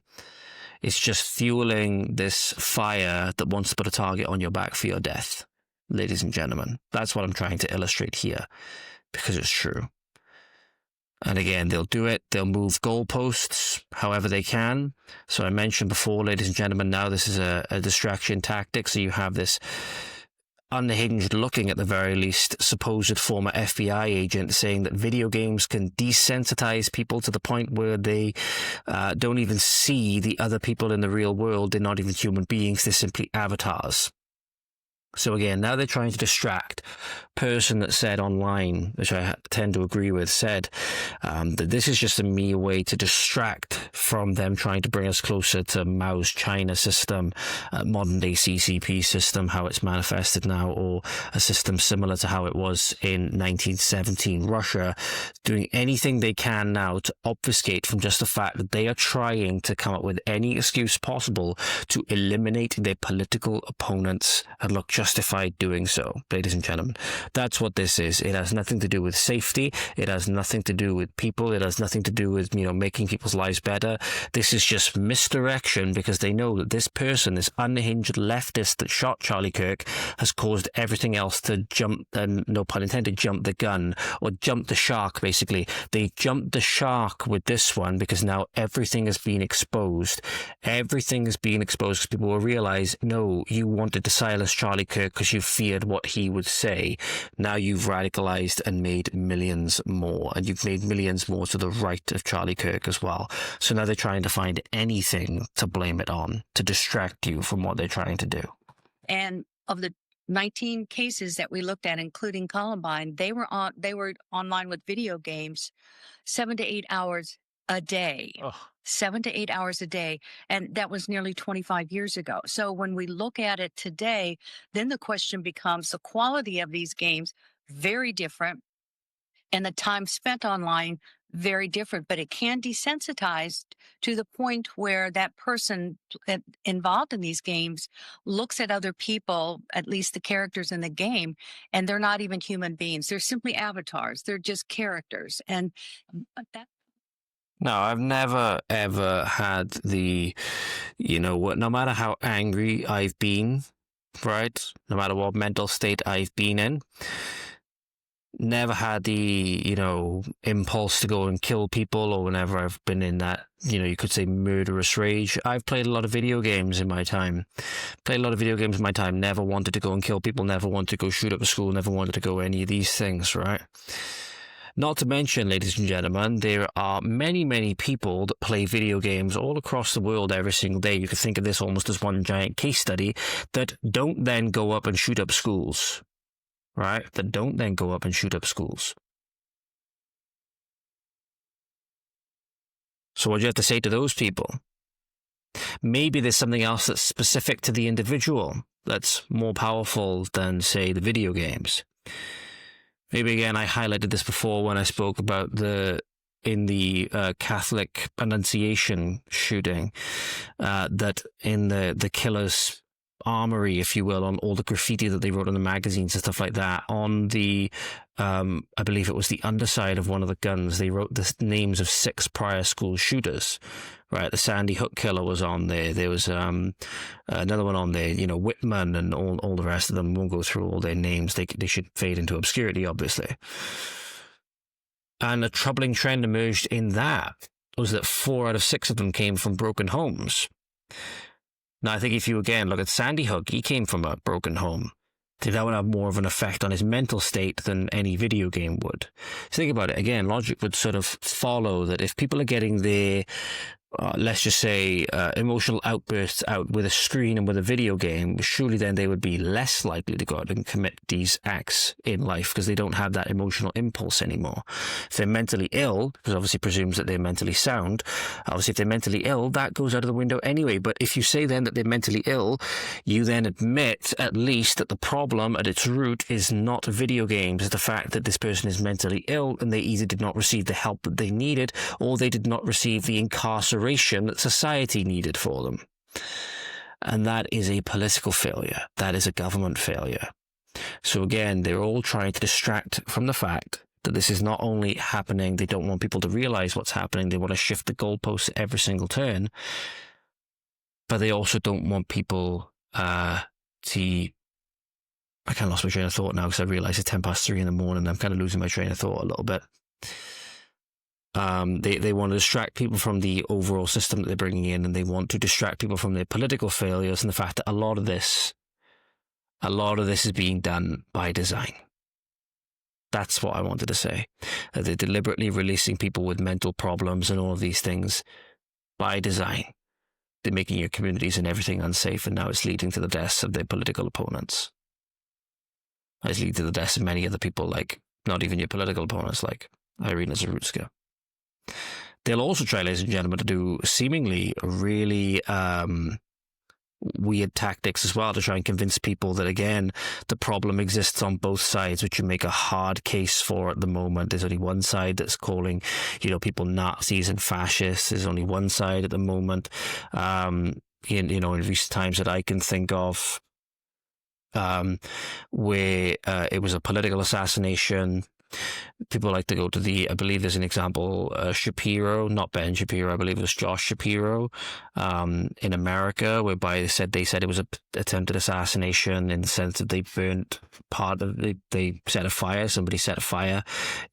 it's just fueling this fire that wants to put a target on your back for your death, ladies and gentlemen. That's what I'm trying to illustrate here, because it's true. And again, they'll do it. They'll move goalposts however they can. So I mentioned before, ladies and gentlemen, now this is a distraction tactic. So you have this unhinged looking, at the very least, supposed former FBI agent saying that video games can desensitize people to the point where they don't even see the other people in the real world. They're not even human beings. They're simply avatars. So again, now they're trying to distract. Person that said online, which I tend to agree with, said that this is just a mere way to distract from them trying to bring us closer to Mao's China system, modern day CCP system, how it's manifested now, or a system similar to how it was in 1917 Russia, doing anything they can now to obfuscate from just the fact that they are trying to come up with any excuse possible to eliminate their political opponents and look justified doing so, ladies and gentlemen. That's what this is. It has nothing to do with safety. It has nothing to do with people. It has nothing to do with, making people's lives better. This is just misdirection, because they know that this person, this unhinged leftist that shot Charlie Kirk, has caused everything else to jump, and no pun intended, jump the gun, or jump the shark, basically. They jumped the shark with this one because now everything has been exposed. Everything is being exposed because people will realize, no, you wanted to silence Charlie Kirk because you feared what he would say. Now you've radicalized and made millions more, and you've made millions more to the right of Charlie Kirk as well. So now they're trying to find anything to blame it on, to distract you from what they're trying to do. And of the 19 cases that we looked at, including Columbine, they were online with video games 7 to 8 hours a day. 7 to 8 hours a day. And that was nearly 25 years ago. So when we look at it today, then the question becomes the quality of these games, very different, and the time spent online, very different. But it can desensitize to the point where that person involved in these games looks at other people, at least the characters in the game, and they're not even human beings. They're simply avatars. They're just characters. And that. No, I've never, ever had the, no matter how angry I've been, right? No matter what mental state I've been in, never had the, impulse to go and kill people, or whenever I've been in that, you could say murderous rage. I've played a lot of video games in my time. Never wanted to go and kill people, never wanted to go shoot up a school, never wanted to go any of these things, right? Not to mention, ladies and gentlemen, there are many, many people that play video games all across the world every single day. You could think of this almost as one giant case study, that don't then go up and shoot up schools, right? That don't then go up and shoot up schools. So what do you have to say to those people? Maybe there's something else that's specific to the individual that's more powerful than, say, the video games. Maybe, again, I highlighted this before when I spoke about the Catholic Annunciation shooting, that in the killer's armory, if you will, on all the graffiti that they wrote on the magazines and stuff like that, on the, I believe it was the underside of one of the guns, they wrote the names of 6 prior school shooters. Right, the Sandy Hook killer was on there. There was another one on there, Whitman and all the rest of them. Won't go through all their names. They should fade into obscurity, obviously. And a troubling trend emerged in that was that 4 out of 6 of them came from broken homes. Now, I think if you, again, look at Sandy Hook, he came from a broken home. That would have more of an effect on his mental state than any video game would. So think about it. Again, logic would sort of follow that if people are getting their let's just say, emotional outbursts out with a screen and with a video game, surely then they would be less likely to go out and commit these acts in life because they don't have that emotional impulse anymore. If they're mentally ill, because obviously presumes that they're mentally sound, obviously if they're mentally ill, that goes out of the window anyway. But if you say then that they're mentally ill, you then admit at least that the problem at its root is not video games. It's the fact that this person is mentally ill and they either did not receive the help that they needed or they did not receive the incarceration that society needed for them. And that is a political failure. That is a government failure. So again, they're all trying to distract from the fact that this is not only happening, they don't want people to realize what's happening, they want to shift the goalposts every single turn, but they also don't want people to... I kind of lost my train of thought now because I realize it's 3:10 in the morning. I'm kind of losing my train of thought a little bit. They want to distract people from the overall system that they're bringing in, and they want to distract people from their political failures and the fact that a lot of this is being done by design. That's what I wanted to say. They're deliberately releasing people with mental problems and all of these things by design. They're making your communities and everything unsafe, and now it's leading to the deaths of their political opponents. It's leading to the deaths of many other people, like not even your political opponents, like Irina Zarutska. They'll also try, ladies and gentlemen, to do seemingly really weird tactics as well to try and convince people that, again, the problem exists on both sides, which you make a hard case for at the moment. There's only one side that's calling, people Nazis and fascists. There's only one side at the moment, in recent times that I can think of, where it was a political assassination. People like to go to I believe there's an example, Shapiro, not Ben Shapiro, I believe it was Josh Shapiro, in America, whereby they said it was an attempted assassination in the sense that they burnt they set a fire, somebody set a fire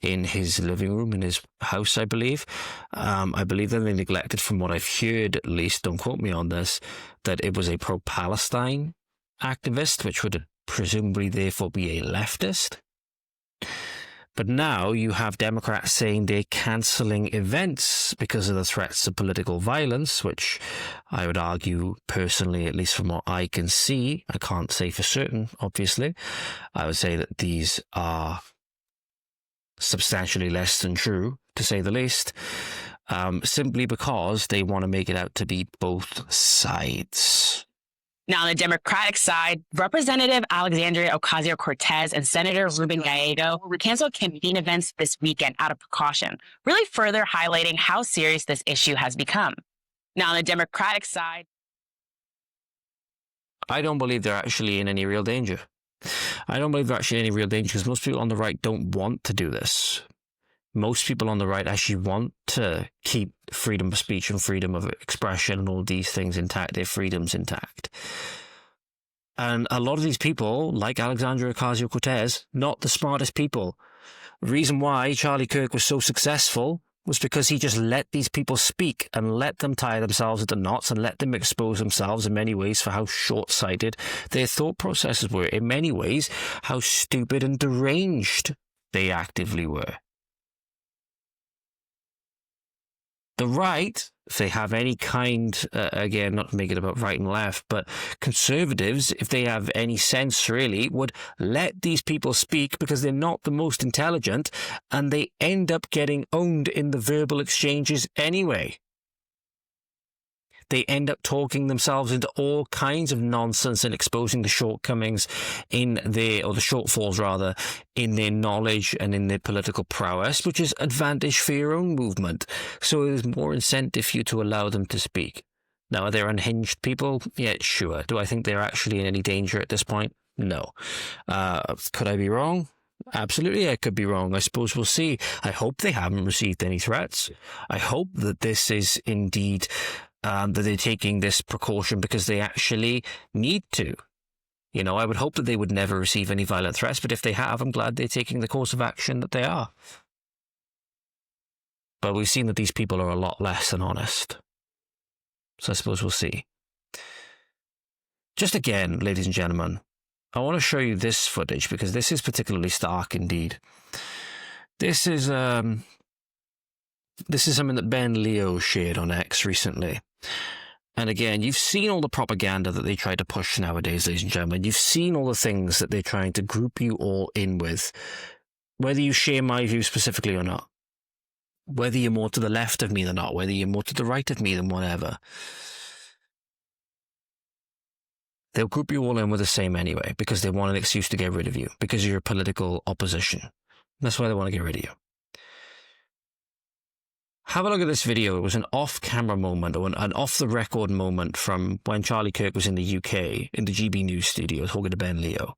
in his living room, in his house, I believe. I believe that they neglected, from what I've heard at least, don't quote me on this, that it was a pro-Palestine activist, which would presumably therefore be a leftist. But now you have Democrats saying they're cancelling events because of the threats of political violence, which I would argue personally, at least from what I can see, I can't say for certain, obviously, I would say that these are substantially less than true, to say the least, simply because they want to make it out to be both sides. Now, on the Democratic side, Representative Alexandria Ocasio-Cortez and Senator Ruben Gallego canceled campaign events this weekend out of precaution, really further highlighting how serious this issue has become. Now, on the Democratic side, I don't believe they're actually in any real danger. I don't believe they're actually in any real danger because most people on the right don't want to do this. Most people on the right actually want to keep freedom of speech and freedom of expression and all these things intact, their freedoms intact. And a lot of these people, like Alexandria Ocasio-Cortez, not the smartest people. The reason why Charlie Kirk was so successful was because he just let these people speak and let them tie themselves into knots and let them expose themselves in many ways for how short-sighted their thought processes were, in many ways how stupid and deranged they actively were. The right, if they have any kind, again, not to make it about right and left, but conservatives, if they have any sense really, would let these people speak because they're not the most intelligent and they end up getting owned in the verbal exchanges anyway. They end up talking themselves into all kinds of nonsense and exposing the shortcomings or the shortfalls rather, in their knowledge and in their political prowess, which is advantage for your own movement. So there's more incentive for you to allow them to speak. Now, are there unhinged people? Yeah, sure. Do I think they're actually in any danger at this point? No. Could I be wrong? Absolutely, I could be wrong. I suppose we'll see. I hope they haven't received any threats. I hope that this is indeed... that they're taking this precaution because they actually need to. I would hope that they would never receive any violent threats, but if they have, I'm glad they're taking the course of action that they are. But we've seen that these people are a lot less than honest. So I suppose we'll see. Just again, ladies and gentlemen, I want to show you this footage because this is particularly stark indeed. This is This is something that Ben Leo shared on X recently. And again, you've seen all the propaganda that they try to push nowadays, ladies and gentlemen. You've seen all the things that they're trying to group you all in with, whether you share my views specifically or not, whether you're more to the left of me than not, whether you're more to the right of me than whatever. They'll group you all in with the same anyway, because they want an excuse to get rid of you, because you're a political opposition. That's why they want to get rid of you. Have a look at this video. It was an off-camera moment, or an off-the-record moment from when Charlie Kirk was in the UK, in the GB News studio, talking to Ben Leo.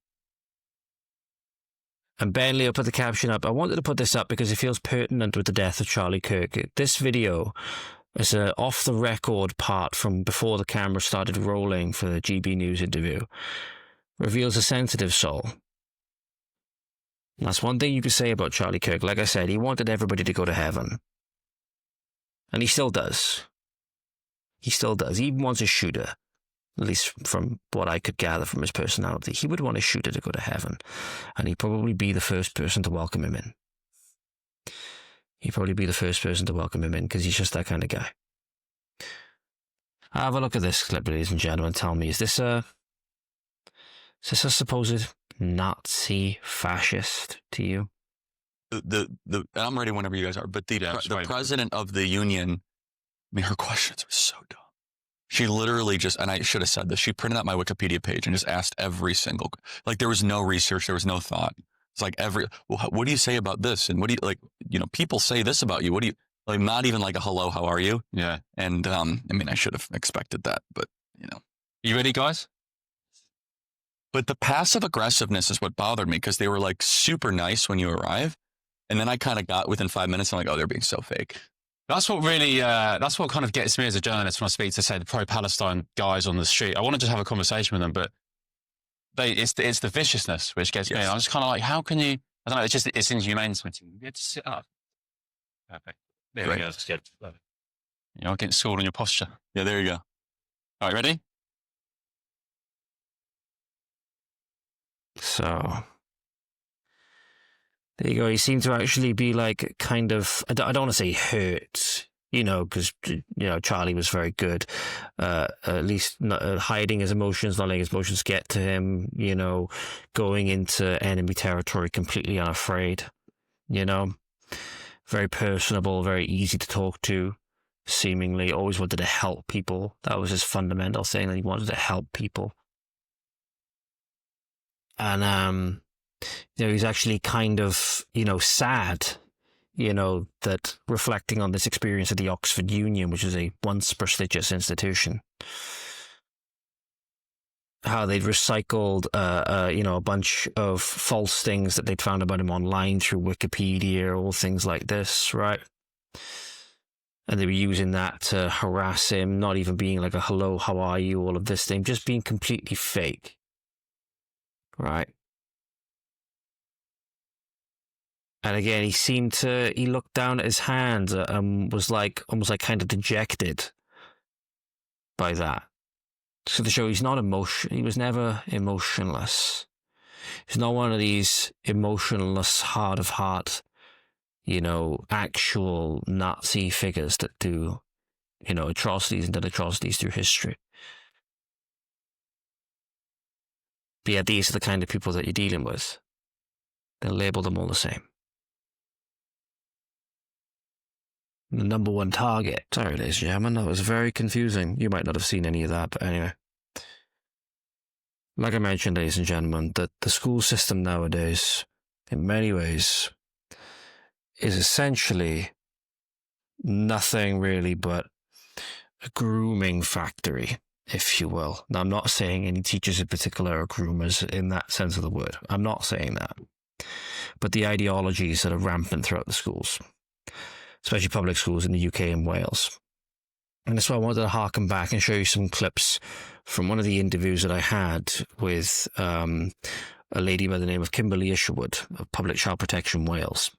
And Ben Leo put the caption up. I wanted to put this up because it feels pertinent with the death of Charlie Kirk. This video is an off-the-record part from before the camera started rolling for the GB News interview. Reveals a sensitive soul. And that's one thing you could say about Charlie Kirk. Like I said, he wanted everybody to go to heaven. And he still does. He still does. He even wants a shooter, at least from what I could gather from his personality. He would want a shooter to go to heaven. And he'd probably be the first person to welcome him in. He'd probably be the first person to welcome him in, because he's just that kind of guy. Have a look at this clip, ladies and gentlemen. Tell me, is this a supposed Nazi fascist to you? I'm ready whenever you guys are, but the president of the union, I mean, her questions are so dumb. She literally just, and I should have said this, she printed out my Wikipedia page and just asked every single, like, there was no research, there was no thought. It's like what do you say about this? And what do you, like, you know, people say this about you. What do you, like, not even like a hello, how are you? Yeah. And, I mean, I should have expected that, but, you know. You ready, guys? But the passive aggressiveness is what bothered me, because they were like super nice when you arrive. And then I kind of got within 5 minutes, I'm like, oh, they're being so fake. That's what really, that's what kind of gets me as a journalist when I speak to, say, the pro-Palestine guys on the street. I want to just have a conversation with them, but it's the viciousness which gets me. I'm just kind of like, how can you, I don't know, it's inhumane. You have to sit up. Perfect. There we go. That's good. Love it. You're not getting schooled on your posture. Yeah, there you go. All right, ready? So there you go. He seemed to actually be like kind of, I don't want to say hurt, you know, because, you know, Charlie was very good, at least not, hiding his emotions, not letting his emotions get to him, you know, going into enemy territory completely unafraid, you know, very personable, very easy to talk to, seemingly always wanted to help people. That was his fundamental thing, that he wanted to help people. And, you know, he's actually kind of, you know, sad, you know, that reflecting on this experience at the Oxford Union, which is a once prestigious institution, how they'd recycled, you know, a bunch of false things that they'd found about him online through Wikipedia, all things like this, right? And they were using that to harass him, not even being like a hello, how are you, all of this thing, just being completely fake, right? And again, he looked down at his hands and was like, almost like kind of dejected by that. So to show he was never emotionless. He's not one of these emotionless, hard of heart, you know, actual Nazi figures that do, you know, atrocities and did atrocities through history. But yet these are the kind of people that you're dealing with. They'll label them all the same. The number one target. Sorry, ladies and gentlemen, that was very confusing. You might not have seen any of that, but anyway. Like I mentioned, ladies and gentlemen, that the school system nowadays, in many ways, is essentially nothing really but a grooming factory, if you will. Now, I'm not saying any teachers in particular are groomers in that sense of the word. I'm not saying that. But the ideologies that are rampant throughout the schools, especially public schools in the UK and Wales. And that's why I wanted to harken back and show you some clips from one of the interviews that I had with a lady by the name of Kim Isherwood of Public Child Protection Wales,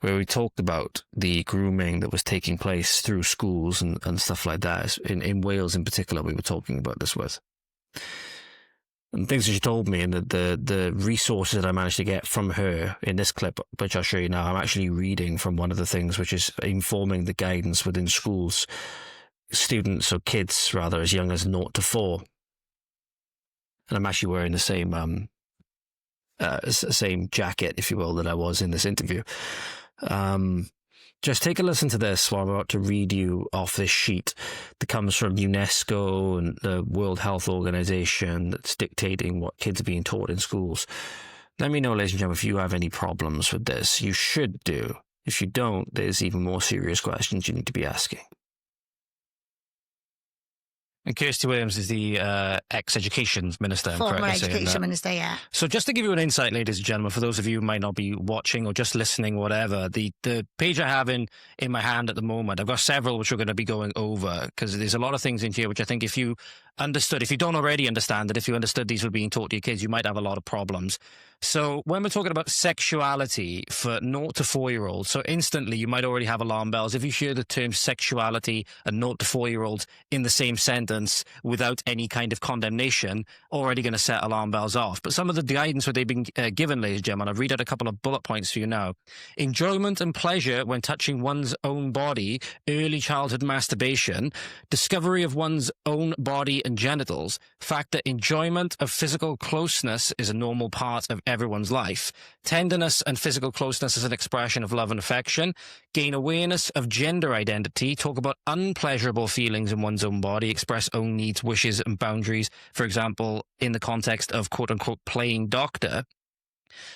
where we talked about the grooming that was taking place through schools and stuff like that. In Wales in particular, we were talking about this with. and things that she told me, and the resources that I managed to get from her in this clip, which I'll show you now. I'm actually reading from one of the things which is informing the guidance within schools, students or kids rather, as young as 0 to 4. And I'm actually wearing the same jacket, if you will, that I was in this interview. Just take a listen to this while I'm about to read you off this sheet that comes from UNESCO and the World Health Organization that's dictating what kids are being taught in schools. Let me know, ladies and gentlemen, if you have any problems with this. You should do. If you don't, there's even more serious questions you need to be asking. And Kirsty Williams is the ex-education minister. Former education minister, yeah. So just to give you an insight, ladies and gentlemen, for those of you who might not be watching or just listening, whatever, the page I have in my hand at the moment, I've got several which we're going to be going over, because there's a lot of things in here which I think if you understood, if you don't already understand it, if you understood these were being taught to your kids, you might have a lot of problems. So when we're talking about sexuality for 0 to 4-year-olds, so instantly you might already have alarm bells. If you hear the term sexuality and 0 to 4-year-olds in the same sentence without any kind of condemnation, already going to set alarm bells off. But some of the guidance that they've been given, ladies and gentlemen, I'll read out a couple of bullet points for you now. Enjoyment and pleasure when touching one's own body, early childhood masturbation, discovery of one's own body and genitals, fact that enjoyment of physical closeness is a normal part of everyone's life, tenderness and physical closeness as an expression of love and affection, gain awareness of gender identity, talk about unpleasurable feelings in one's own body, express own needs, wishes and boundaries, for example, in the context of quote-unquote playing doctor,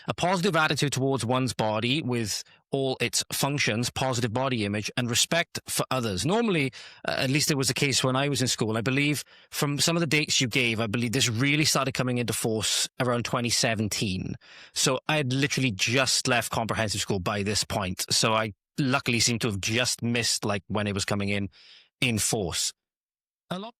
a positive attitude towards one's body with all its functions, positive body image, and respect for others. Normally, at least it was the case when I was in school, I believe from some of the dates you gave, I believe this really started coming into force around 2017. So I had literally just left comprehensive school by this point. So I luckily seem to have just missed like when it was coming in force. A lot.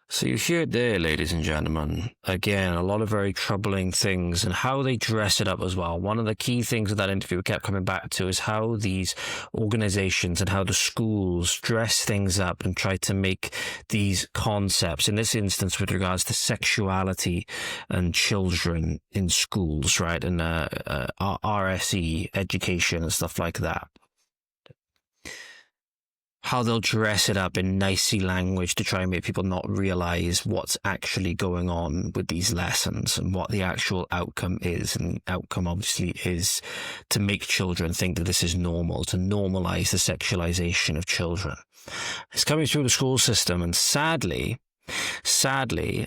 So you hear it there, ladies and gentlemen. Again, a lot of very troubling things and how they dress it up as well. One of the key things of that interview we kept coming back to is how these organizations and how the schools dress things up and try to make these concepts, in this instance with regards to sexuality and children in schools, right, and RSE education and stuff like that. How they'll dress it up in nicey language to try and make people not realize what's actually going on with these lessons and what the actual outcome is. And outcome obviously is to make children think that this is normal, to normalize the sexualization of children. It's coming through the school system, and sadly,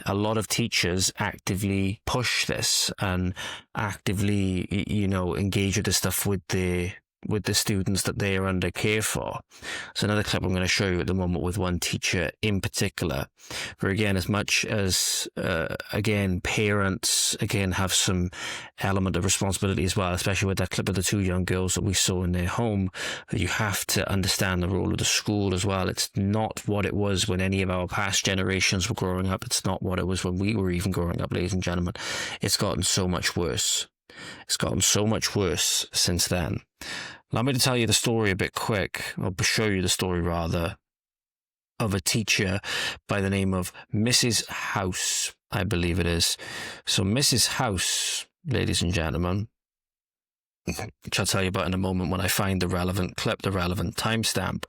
a lot of teachers actively push this and actively, engage with this stuff with the students that they are under care for. So another clip I'm going to show you at the moment with one teacher in particular, where again, as much as, parents, have some element of responsibility as well, especially with that clip of the 2 young girls that we saw in their home, you have to understand the role of the school as well. It's not what it was when any of our past generations were growing up. It's not what it was when we were even growing up, ladies and gentlemen. It's gotten so much worse. It's gotten so much worse since then. Allow me to tell you the story a bit quick, or show you the story rather, of a teacher by the name of Mrs. House, I believe it is. So Mrs. House, ladies and gentlemen, which I'll tell you about in a moment when I find the relevant clip, the relevant timestamp,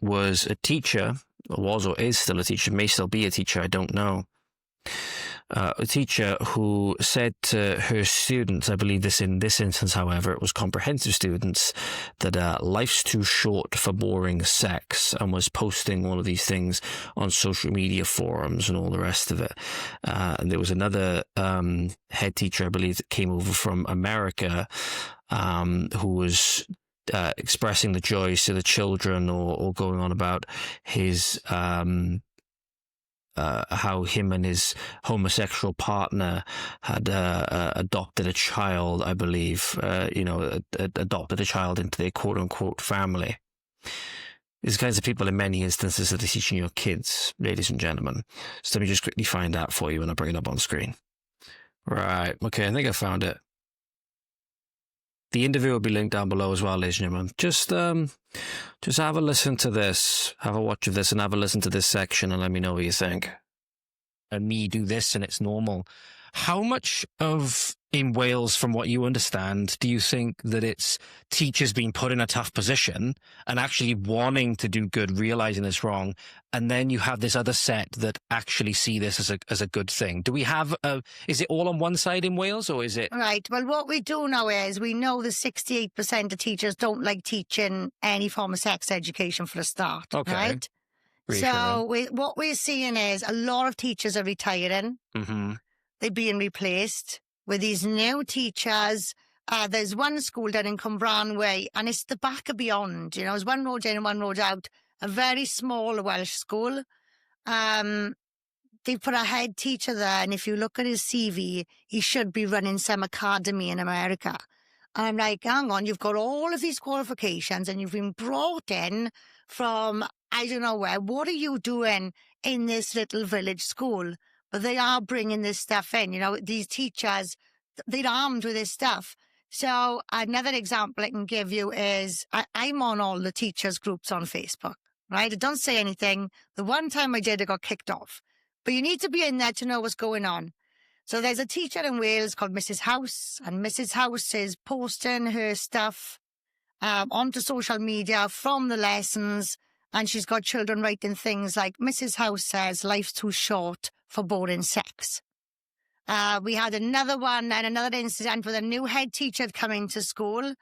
was a teacher, was or is still a teacher, may still be a teacher, I don't know. A teacher who said to her students, I believe this in this instance, however, it was comprehensive students, that life's too short for boring sex, and was posting all of these things on social media forums and all the rest of it. And there was another head teacher, I believe, that came over from America, who was expressing the joys to the children or going on about his how him and his homosexual partner had adopted a child, I believe, adopted a child into their quote-unquote family. These kinds of people in many instances are teaching your kids, ladies and gentlemen. So let me just quickly find that for you and I'll bring it up on screen. Right, okay, I think I found it. The interview will be linked down below as well, ladies and gentlemen. Just have a listen to this, have a watch of this, and have a listen to this section, and let me know what you think. And me do this, and it's normal. How much of, in Wales, from what you understand, do you think that it's teachers being put in a tough position and actually wanting to do good, realizing it's wrong, and then you have this other set that actually see this as a good thing? Do we have is it all on one side in Wales, or is it? Right. Well, what we do know is we know that 68% of teachers don't like teaching any form of sex education for a start. Okay. Right? So what we're seeing is a lot of teachers are retiring. Mm-hmm. They're being replaced with these new teachers. There's one school down in Cwmbran Way, and it's the back of beyond. You know, there's one road in and one road out. A very small Welsh school. They put a head teacher there, and if you look at his CV, he should be running some academy in America. And I'm like, hang on, you've got all of these qualifications, and you've been brought in from I don't know where. What are you doing in this little village school? But they are bringing this stuff in. You know, these teachers, they're armed with this stuff. So another example I can give you is I'm on all the teachers' groups on Facebook, right? I don't say anything. The one time I did, I got kicked off. But you need to be in there to know what's going on. So there's a teacher in Wales called Mrs. House, and Mrs. House is posting her stuff onto social media from the lessons, and she's got children writing things like, Mrs. House says life's too short for boring sex. We had another one and another incident with a new head teacher coming to school,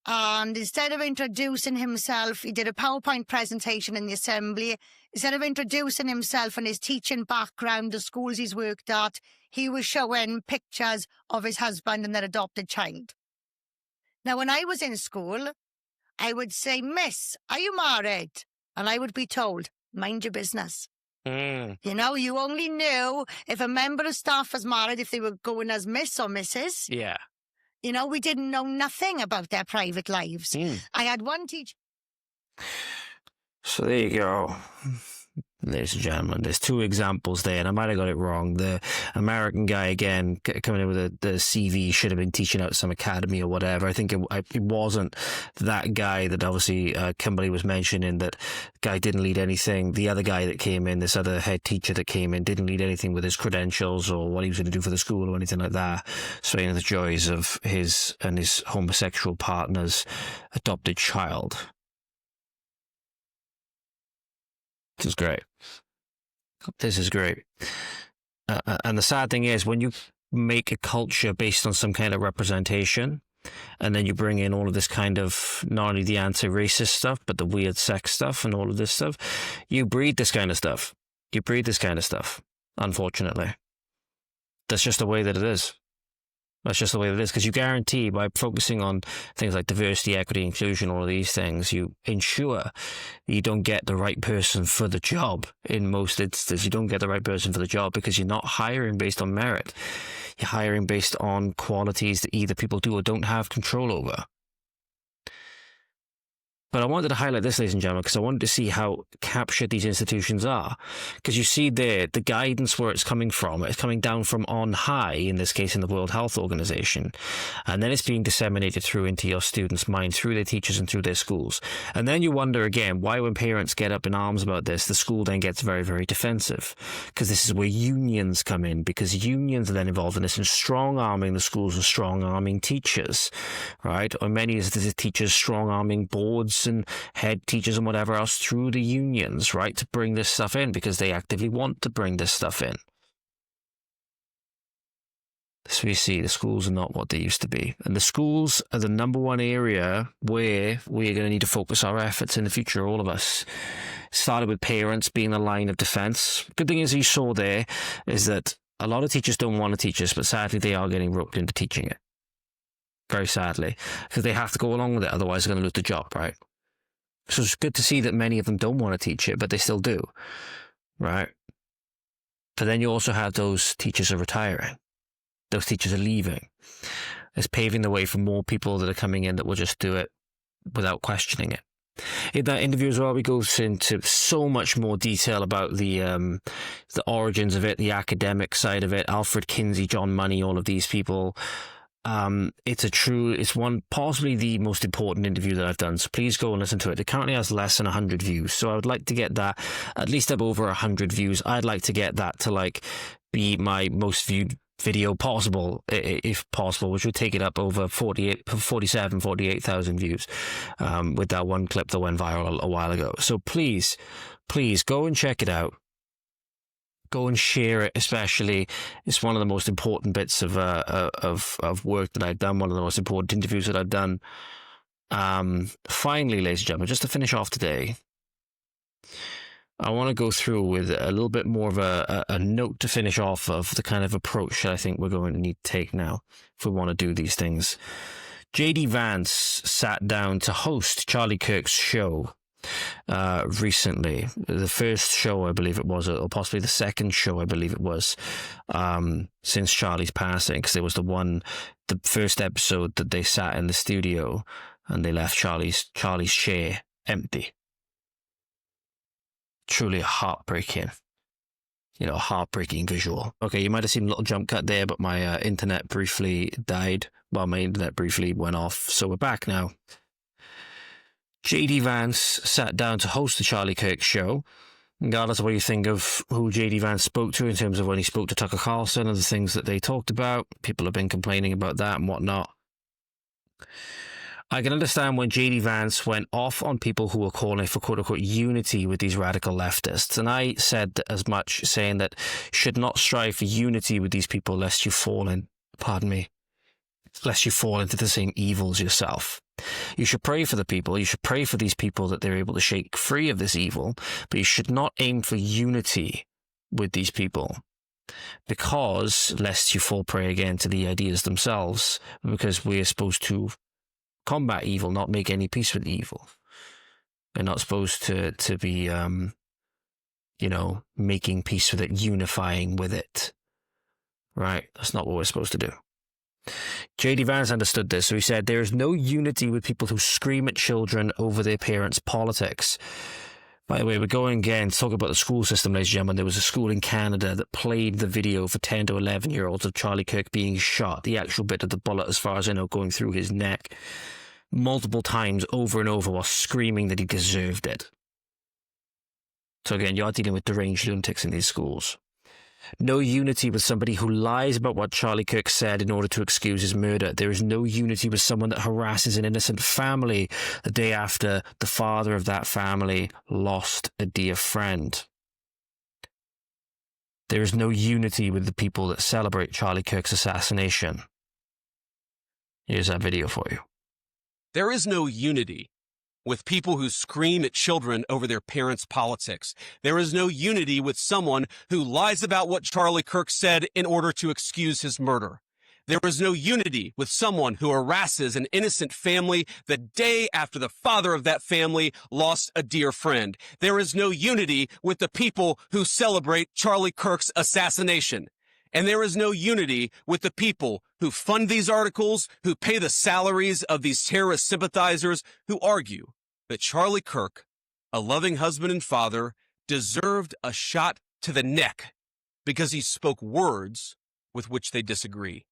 and instead of introducing himself, he did a PowerPoint presentation in the assembly. Instead of introducing himself and his teaching background, the schools he's worked at, he was showing pictures of his husband and their adopted child. Now, when I was in school, I would say, Miss, are you married? And I would be told, mind your business. You know, you only knew if a member of staff was married if they were going as Miss or Mrs. Yeah. You know, we didn't know nothing about their private lives. I had one teacher. So there you go. Ladies and gentlemen, there's two examples there, and I might have got it wrong. The American guy, again, coming in with the CV, should have been teaching out some academy or whatever. I think it wasn't that guy that obviously Kimberly was mentioning. That guy didn't lead anything. The other guy that came in, this other head teacher that came in, didn't lead anything with his credentials or what he was going to do for the school or anything like that. Explaining the joys of his and his homosexual partner's adopted child. This is great. This is great. And the sad thing is, when you make a culture based on some kind of representation, and then you bring in all of this kind of, not only the anti-racist stuff, but the weird sex stuff and all of this stuff, you breed this kind of stuff. You breed this kind of stuff, unfortunately. That's just the way that it is. That's just the way it is, because you guarantee by focusing on things like diversity, equity, inclusion, all of these things, you ensure you don't get the right person for the job. In most instances, you don't get the right person for the job because you're not hiring based on merit. You're hiring based on qualities that either people do or don't have control over. But I wanted to highlight this, ladies and gentlemen, because I wanted to see how captured these institutions are. Because you see there, the guidance where it's coming from, it's coming down from on high, in this case in the World Health Organization. And then it's being disseminated through into your students' mind, through their teachers and through their schools. And then you wonder again, why when parents get up in arms about this, the school then gets very, very defensive. Because this is where unions come in, because unions are then involved in this and strong-arming the schools and strong-arming teachers, right? Or many of the teachers strong-arming boards and head teachers and whatever else through the unions, right, to bring this stuff in because they actively want to bring this stuff in. So you see, the schools are not what they used to be. And the schools are the number one area where we're going to need to focus our efforts in the future, all of us. Started with parents being the line of defense. Good thing is you saw there is that a lot of teachers don't want to teach this, but sadly they are getting roped into teaching it. Very sadly. Because they have to go along with it, otherwise they're going to lose the job, right? So it's good to see that many of them don't want to teach it, but they still do, right? But then you also have those teachers are retiring. Those teachers are leaving. It's paving the way for more people that are coming in that will just do it without questioning it. In that interview as well, we go into so much more detail about the origins of it, the academic side of it, Alfred Kinsey, John Money, all of these people. It's possibly the most important interview that I've done. So please go and listen to it. It currently has less than 100 views. So I would like to get that at least up over 100 views. I'd like to get that to like be my most viewed video possible, if possible, which would take it up over 48,000 views with that one clip that went viral a while ago. So please go and check it out. Go and share it, especially. It's one of the most important bits of work that I've done, one of the most important interviews that I've done. Finally, ladies and gentlemen, just to finish off today, I want to go through with a little bit more of a note to finish off of the kind of approach that I think we're going to need to take now if we want to do these things. J.D. Vance sat down to host Charlie Kirk's show recently. The first show, I believe it was, or possibly the second show, I believe it was, since Charlie's passing, because there was the first episode that they sat in the studio and they left Charlie's chair empty. Truly a heartbreaking visual. Okay, you might have seen a little jump cut there, but my internet briefly died. Well, my internet briefly went off, so we're back now. J.D. Vance sat down to host the Charlie Kirk show. Regardless of what you think of who J.D. Vance spoke to in terms of when he spoke to Tucker Carlson and the things that they talked about, people have been complaining about that and whatnot. I can understand when J.D. Vance went off on people who were calling for quote-unquote unity with these radical leftists. And I said as much, saying that you should not strive for unity with these people lest you fall into the same evils yourself. You should pray for the people. You should pray for these people that they're able to shake free of this evil. But you should not aim for unity with these people, because lest you fall prey again to the ideas themselves, because we're supposed to combat evil, not make any peace with evil. We're not supposed to be, making peace with it, unifying with it. Right? That's not what we're supposed to do. J.D. Vance understood this, so he said, there is no unity with people who scream at children over their parents' politics. By the way, we're going again to talk about the school system, ladies and gentlemen. There was a school in Canada that played the video for 10 to 11-year-olds of Charlie Kirk being shot, the actual bit of the bullet, as far as I know, going through his neck multiple times over and over while screaming that he deserved it. So again, you're dealing with deranged lunatics in these schools. No unity with somebody who lies about what Charlie Kirk said in order to excuse his murder. There is no unity with someone that harasses an innocent family the day after the father of that family lost a dear friend. There is no unity with the people that celebrate Charlie Kirk's assassination. Here's that video for you. There is no unity with people who scream at children over their parents' politics. There is no unity with someone who lies about what Charlie Kirk said in order to excuse his murder. There is no unity with someone who harasses an innocent family the day after the father of that family lost a dear friend. There is no unity with the people who celebrate Charlie Kirk's assassination. And there is no unity with the people who fund these articles, who pay the salaries of these terrorist sympathizers, who argue that Charlie Kirk, a loving husband and father, deserved a shot to the neck because he spoke words with which they disagree.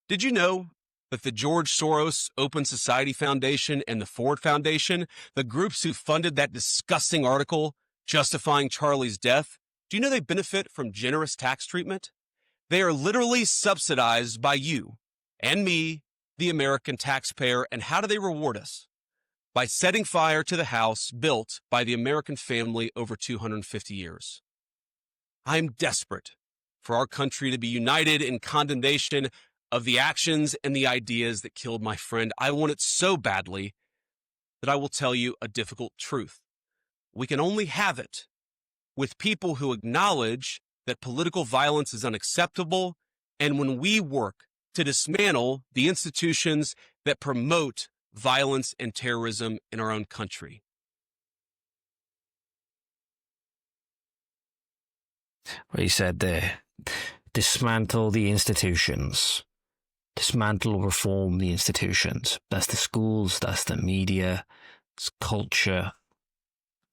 Did you know that the George Soros Open Society Foundation and the Ford Foundation, the groups who funded that disgusting article justifying Charlie's death, do you know they benefit from generous tax treatment? They are literally subsidized by you and me, the American taxpayer. And how do they reward us? By setting fire to the house built by the American family over 250 years. I am desperate for our country to be united in condemnation of the actions and the ideas that killed my friend. I want it so badly that I will tell you a difficult truth. We can only have it with people who acknowledge that political violence is unacceptable, and when we work to dismantle the institutions that promote violence and terrorism in our own country. What he said there, dismantle the institutions. Dismantle, reform the institutions. That's the schools, that's the media, it's culture.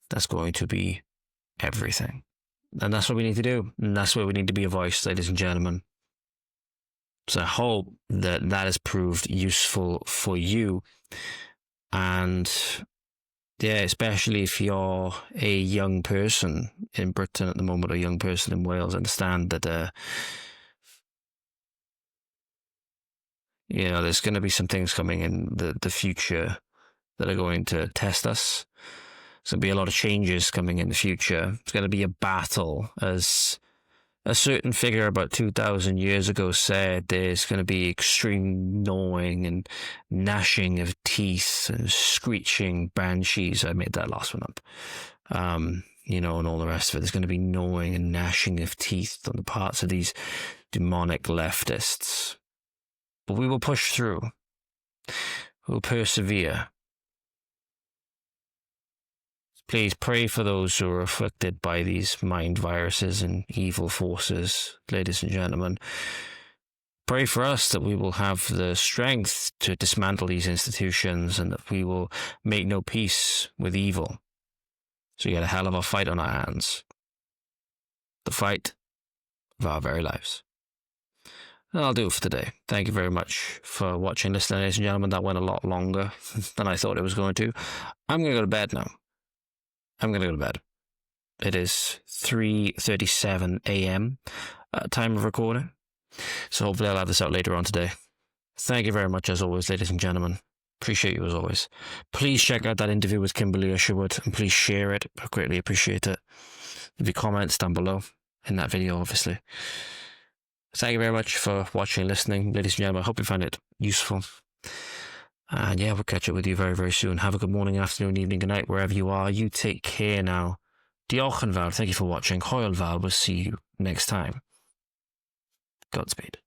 That's going to be everything. And that's what we need to do. And that's where we need to be a voice, ladies and gentlemen. So I hope that that has proved useful for you. And yeah, especially if you're a young person in Britain at the moment, or a young person in Wales, understand that, there's going to be some things coming in the future that are going to test us. There's going to be a lot of changes coming in the future. It's going to be a battle, as a certain figure about 2,000 years ago said. There's going to be extreme gnawing and gnashing of teeth and screeching banshees. I made that last one up. And all the rest of it. There's going to be gnawing and gnashing of teeth on the parts of these demonic leftists. But we will push through. We'll persevere. Please pray for those who are afflicted by these mind viruses and evil forces, ladies and gentlemen. Pray for us that we will have the strength to dismantle these institutions and that we will make no peace with evil. So we got a hell of a fight on our hands. The fight of our very lives. And I'll do it for today. Thank you very much for watching, listening, ladies and gentlemen. That went a lot longer than I thought it was going to. I'm going to go to bed now. I'm going to go to bed. It is 3:37 a.m. Time of recording. So hopefully I'll have this out later on today. Thank you very much as always, ladies and gentlemen. Appreciate you as always. Please check out that interview with Kim Isherwood and please share it. I greatly appreciate it. Leave your comments down below in that video, obviously. Thank you very much for watching and listening, ladies and gentlemen. I hope you find it useful. And yeah, we'll catch up with you very, very soon. Have a good morning, afternoon, evening, good night, wherever you are. You take care now. Diolch yn fawr. Thank you for watching. Hwyl fawr. We'll see you next time. Godspeed.